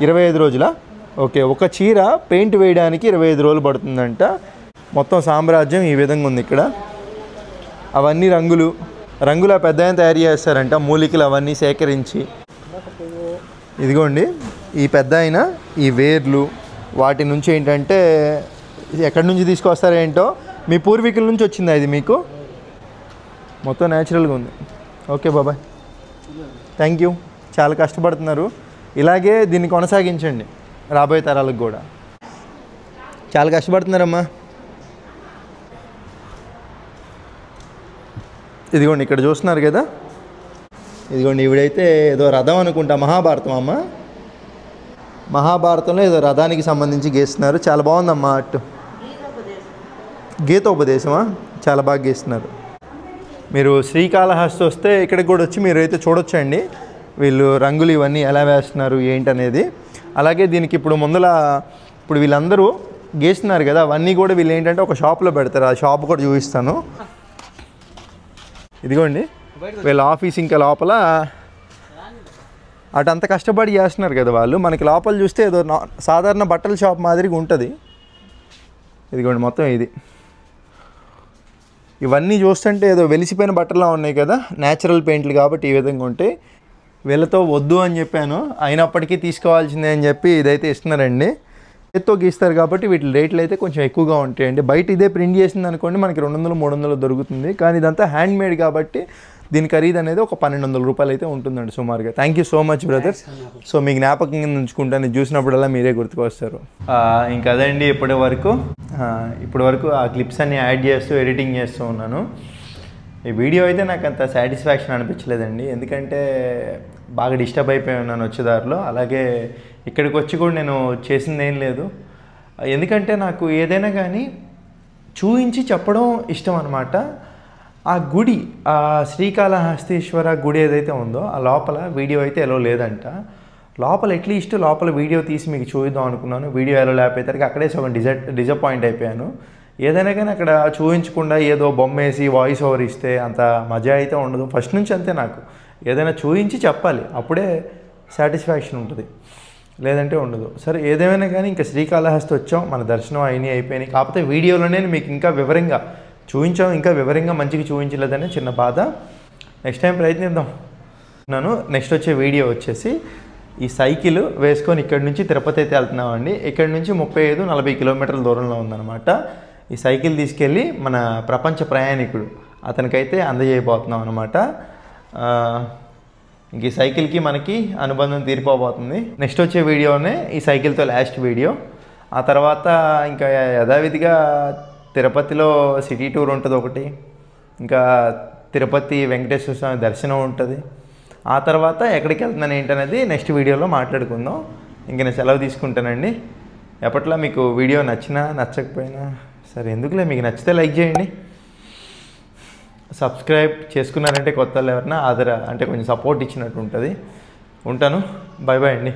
25 రోజులా? ఓకే, ఒక చీర పెయింట్ వేయడానికి 25 రోజులు పడుతుందంట. మొత్తం సామ్రాజ్యం ఈ విధంగా ఉంది ఇక్కడ. అవన్నీ రంగులు పెద్ద తయారు చేస్తారంట, మూలికలు అవన్నీ సేకరించి. ఇదిగోండి ఈ పెద్ద ఈ వేర్లు వాటి నుంచి ఏంటంటే ఎక్కడి నుంచి తీసుకొస్తారేంటో, మీ పూర్వీకుల నుంచి వచ్చిందా ఇది మీకు? మొత్తం న్యాచురల్గా ఉంది. ఓకే బాబాయ్, థ్యాంక్ యూ. చాలా కష్టపడుతున్నారు, ఇలాగే దీన్ని కొనసాగించండి రాబోయే తరాలకు కూడా. చాలా కష్టపడుతున్నారమ్మా. ఇదిగోండి ఇక్కడ చూస్తున్నారు కదా, ఇదిగోండి ఇవిడైతే ఏదో రథం అనుకుంటా, మహాభారతం అమ్మ. మహాభారతంలో ఏదో రథానికి సంబంధించి గీస్తున్నారు. చాలా బాగుందమ్మా అట్టు. గీతోపదేశమా? చాలా బాగా గీస్తున్నారు. మీరు శ్రీకాళహస్తి వస్తే ఇక్కడికి కూడా వచ్చి మీరు అయితే చూడొచ్చండి వీళ్ళు రంగులు ఇవన్నీ ఎలా వేస్తున్నారు ఏంటనేది. అలాగే దీనికి ఇప్పుడు వీళ్ళందరూ గీస్తున్నారు కదా, అవన్నీ కూడా వీళ్ళు ఏంటంటే ఒక షాప్లో పెడతారు. ఆ షాప్ కూడా చూపిస్తాను. ఇదిగోండి వీళ్ళ ఆఫీస్ ఇంకా లోపల అటంత కష్టపడి చేస్తున్నారు కదా వాళ్ళు. మనకి లోపల చూస్తే ఏదో సాధారణ బట్టల షాప్ మాదిరిగా ఉంటుంది. ఇదిగోండి మొత్తం ఇది. ఇవన్నీ చూస్తుంటే ఏదో వెలిసిపోయిన బట్టలా ఉన్నాయి కదా, న్యాచురల్ పెయింట్లు కాబట్టి ఈ విధంగా ఉంటాయి. వీళ్ళతో వద్దు అని చెప్పాను, అయినప్పటికీ తీసుకోవాల్సిందే అని చెప్పి ఇదైతే ఇస్తున్నారండి. చేత్తో గీస్తారు కాబట్టి వీటి రేట్లు అయితే కొంచెం ఎక్కువగా ఉంటాయండి. బయట ఇదే ప్రింట్ చేసింది అనుకోండి మనకి 200-300 దొరుకుతుంది. కానీ ఇదంతా హ్యాండ్ మేడ్ కాబట్టి దీని ఖరీదు అనేది ఒక 1200 రూపాయలు అయితే ఉంటుందండి సుమారుగా. Thank you so much brothers. So మీ జ్ఞాపకంగా ఉంచుకుంటాను, చూసినప్పుడల్లా మీరే గుర్తుకొస్తారు. ఇంకా అదండి ఇప్పటి వరకు ఆ క్లిప్స్ అన్ని యాడ్ చేస్తూ ఎడిటింగ్ చేస్తూ ఉన్నాను. ఈ వీడియో అయితే నాకు అంత సాటిస్ఫాక్షన్ అనిపించలేదండి, ఎందుకంటే బాగా డిస్టర్బ్ అయిపోయి ఉన్నాను వచ్చేదారిలో. అలాగే ఇక్కడికి వచ్చి కూడా నేను చేసింది ఏం లేదు, ఎందుకంటే నాకు ఏదైనా కానీ చూపించి చెప్పడం ఇష్టం అనమాట. ఆ గుడి, ఆ శ్రీకాళహస్తీశ్వర గుడి ఏదైతే ఉందో ఆ లోపల వీడియో అయితే ఎలా లేదంట. లోపల అట్లీస్ట్ లోపల వీడియో తీసి మీకు చూద్దాం అనుకున్నాను. వీడియో ఎలా లేకపోయేసరికి అక్కడే సగం డిసప్పాయింట్ అయిపోయాను. ఏదైనా కానీ అక్కడ చూపించకుండా ఏదో బొమ్మ వేసి వాయిస్ ఓవర్ ఇస్తే అంత మజా అయితే ఉండదు. ఫస్ట్ నుంచి అంతే, నాకు ఏదైనా చూపించి చెప్పాలి, అప్పుడే సాటిస్ఫాక్షన్ ఉంటుంది, లేదంటే ఉండదు. సరే ఏదేమైనా కానీ ఇంకా శ్రీకాళహస్తి వచ్చాం, మన దర్శనం అయిపోయినాయి. కాకపోతే వీడియోలోనే మీకు ఇంకా వివరంగా చూపించాం, ఇంకా వివరంగా మంచిగా చూపించలేదని చిన్న బాధ. నెక్స్ట్ టైం ప్రయత్నిద్దాం. నెక్స్ట్ వచ్చే వీడియో వచ్చేసి ఈ సైకిల్ వేసుకొని ఇక్కడి నుంచి తిరుపతి అయితే వెళ్తున్నామండి. ఇక్కడి నుంచి 35-40 కిలోమీటర్ల దూరంలో ఉందన్నమాట. ఈ సైకిల్ తీసుకెళ్ళి మన ప్రపంచ ప్రయాణికుడు అతనికైతే అందజేయబోతున్నాం అనమాట. ఇంక ఈ సైకిల్కి మనకి అనుబంధం తీరిపోబోతుంది. నెక్స్ట్ వచ్చే వీడియోనే ఈ సైకిల్తో లాస్ట్ వీడియో. ఆ తర్వాత ఇంకా యథావిధిగా తిరుపతిలో సిటీ టూర్ ఉంటుంది ఒకటి, ఇంకా తిరుపతి వెంకటేశ్వర స్వామి దర్శనం ఉంటుంది. ఆ తర్వాత ఎక్కడికి వెళ్తున్నాను ఏంటనేది నెక్స్ట్ వీడియోలో మాట్లాడుకుందాం. ఇంక నేను సెలవు తీసుకుంటానండి. ఎప్పట్లా మీకు వీడియో నచ్చినా నచ్చకపోయినా సరే, ఎందుకులే, మీకు నచ్చితే లైక్ చేయండి, సబ్స్క్రైబ్ చేసుకున్నారంటే కొత్త వాళ్ళు ఎవరైనా అంటే కొంచెం సపోర్ట్ ఇచ్చినట్టు ఉంటుంది. ఉంటాను, బాయ్ బాయ్ అండి.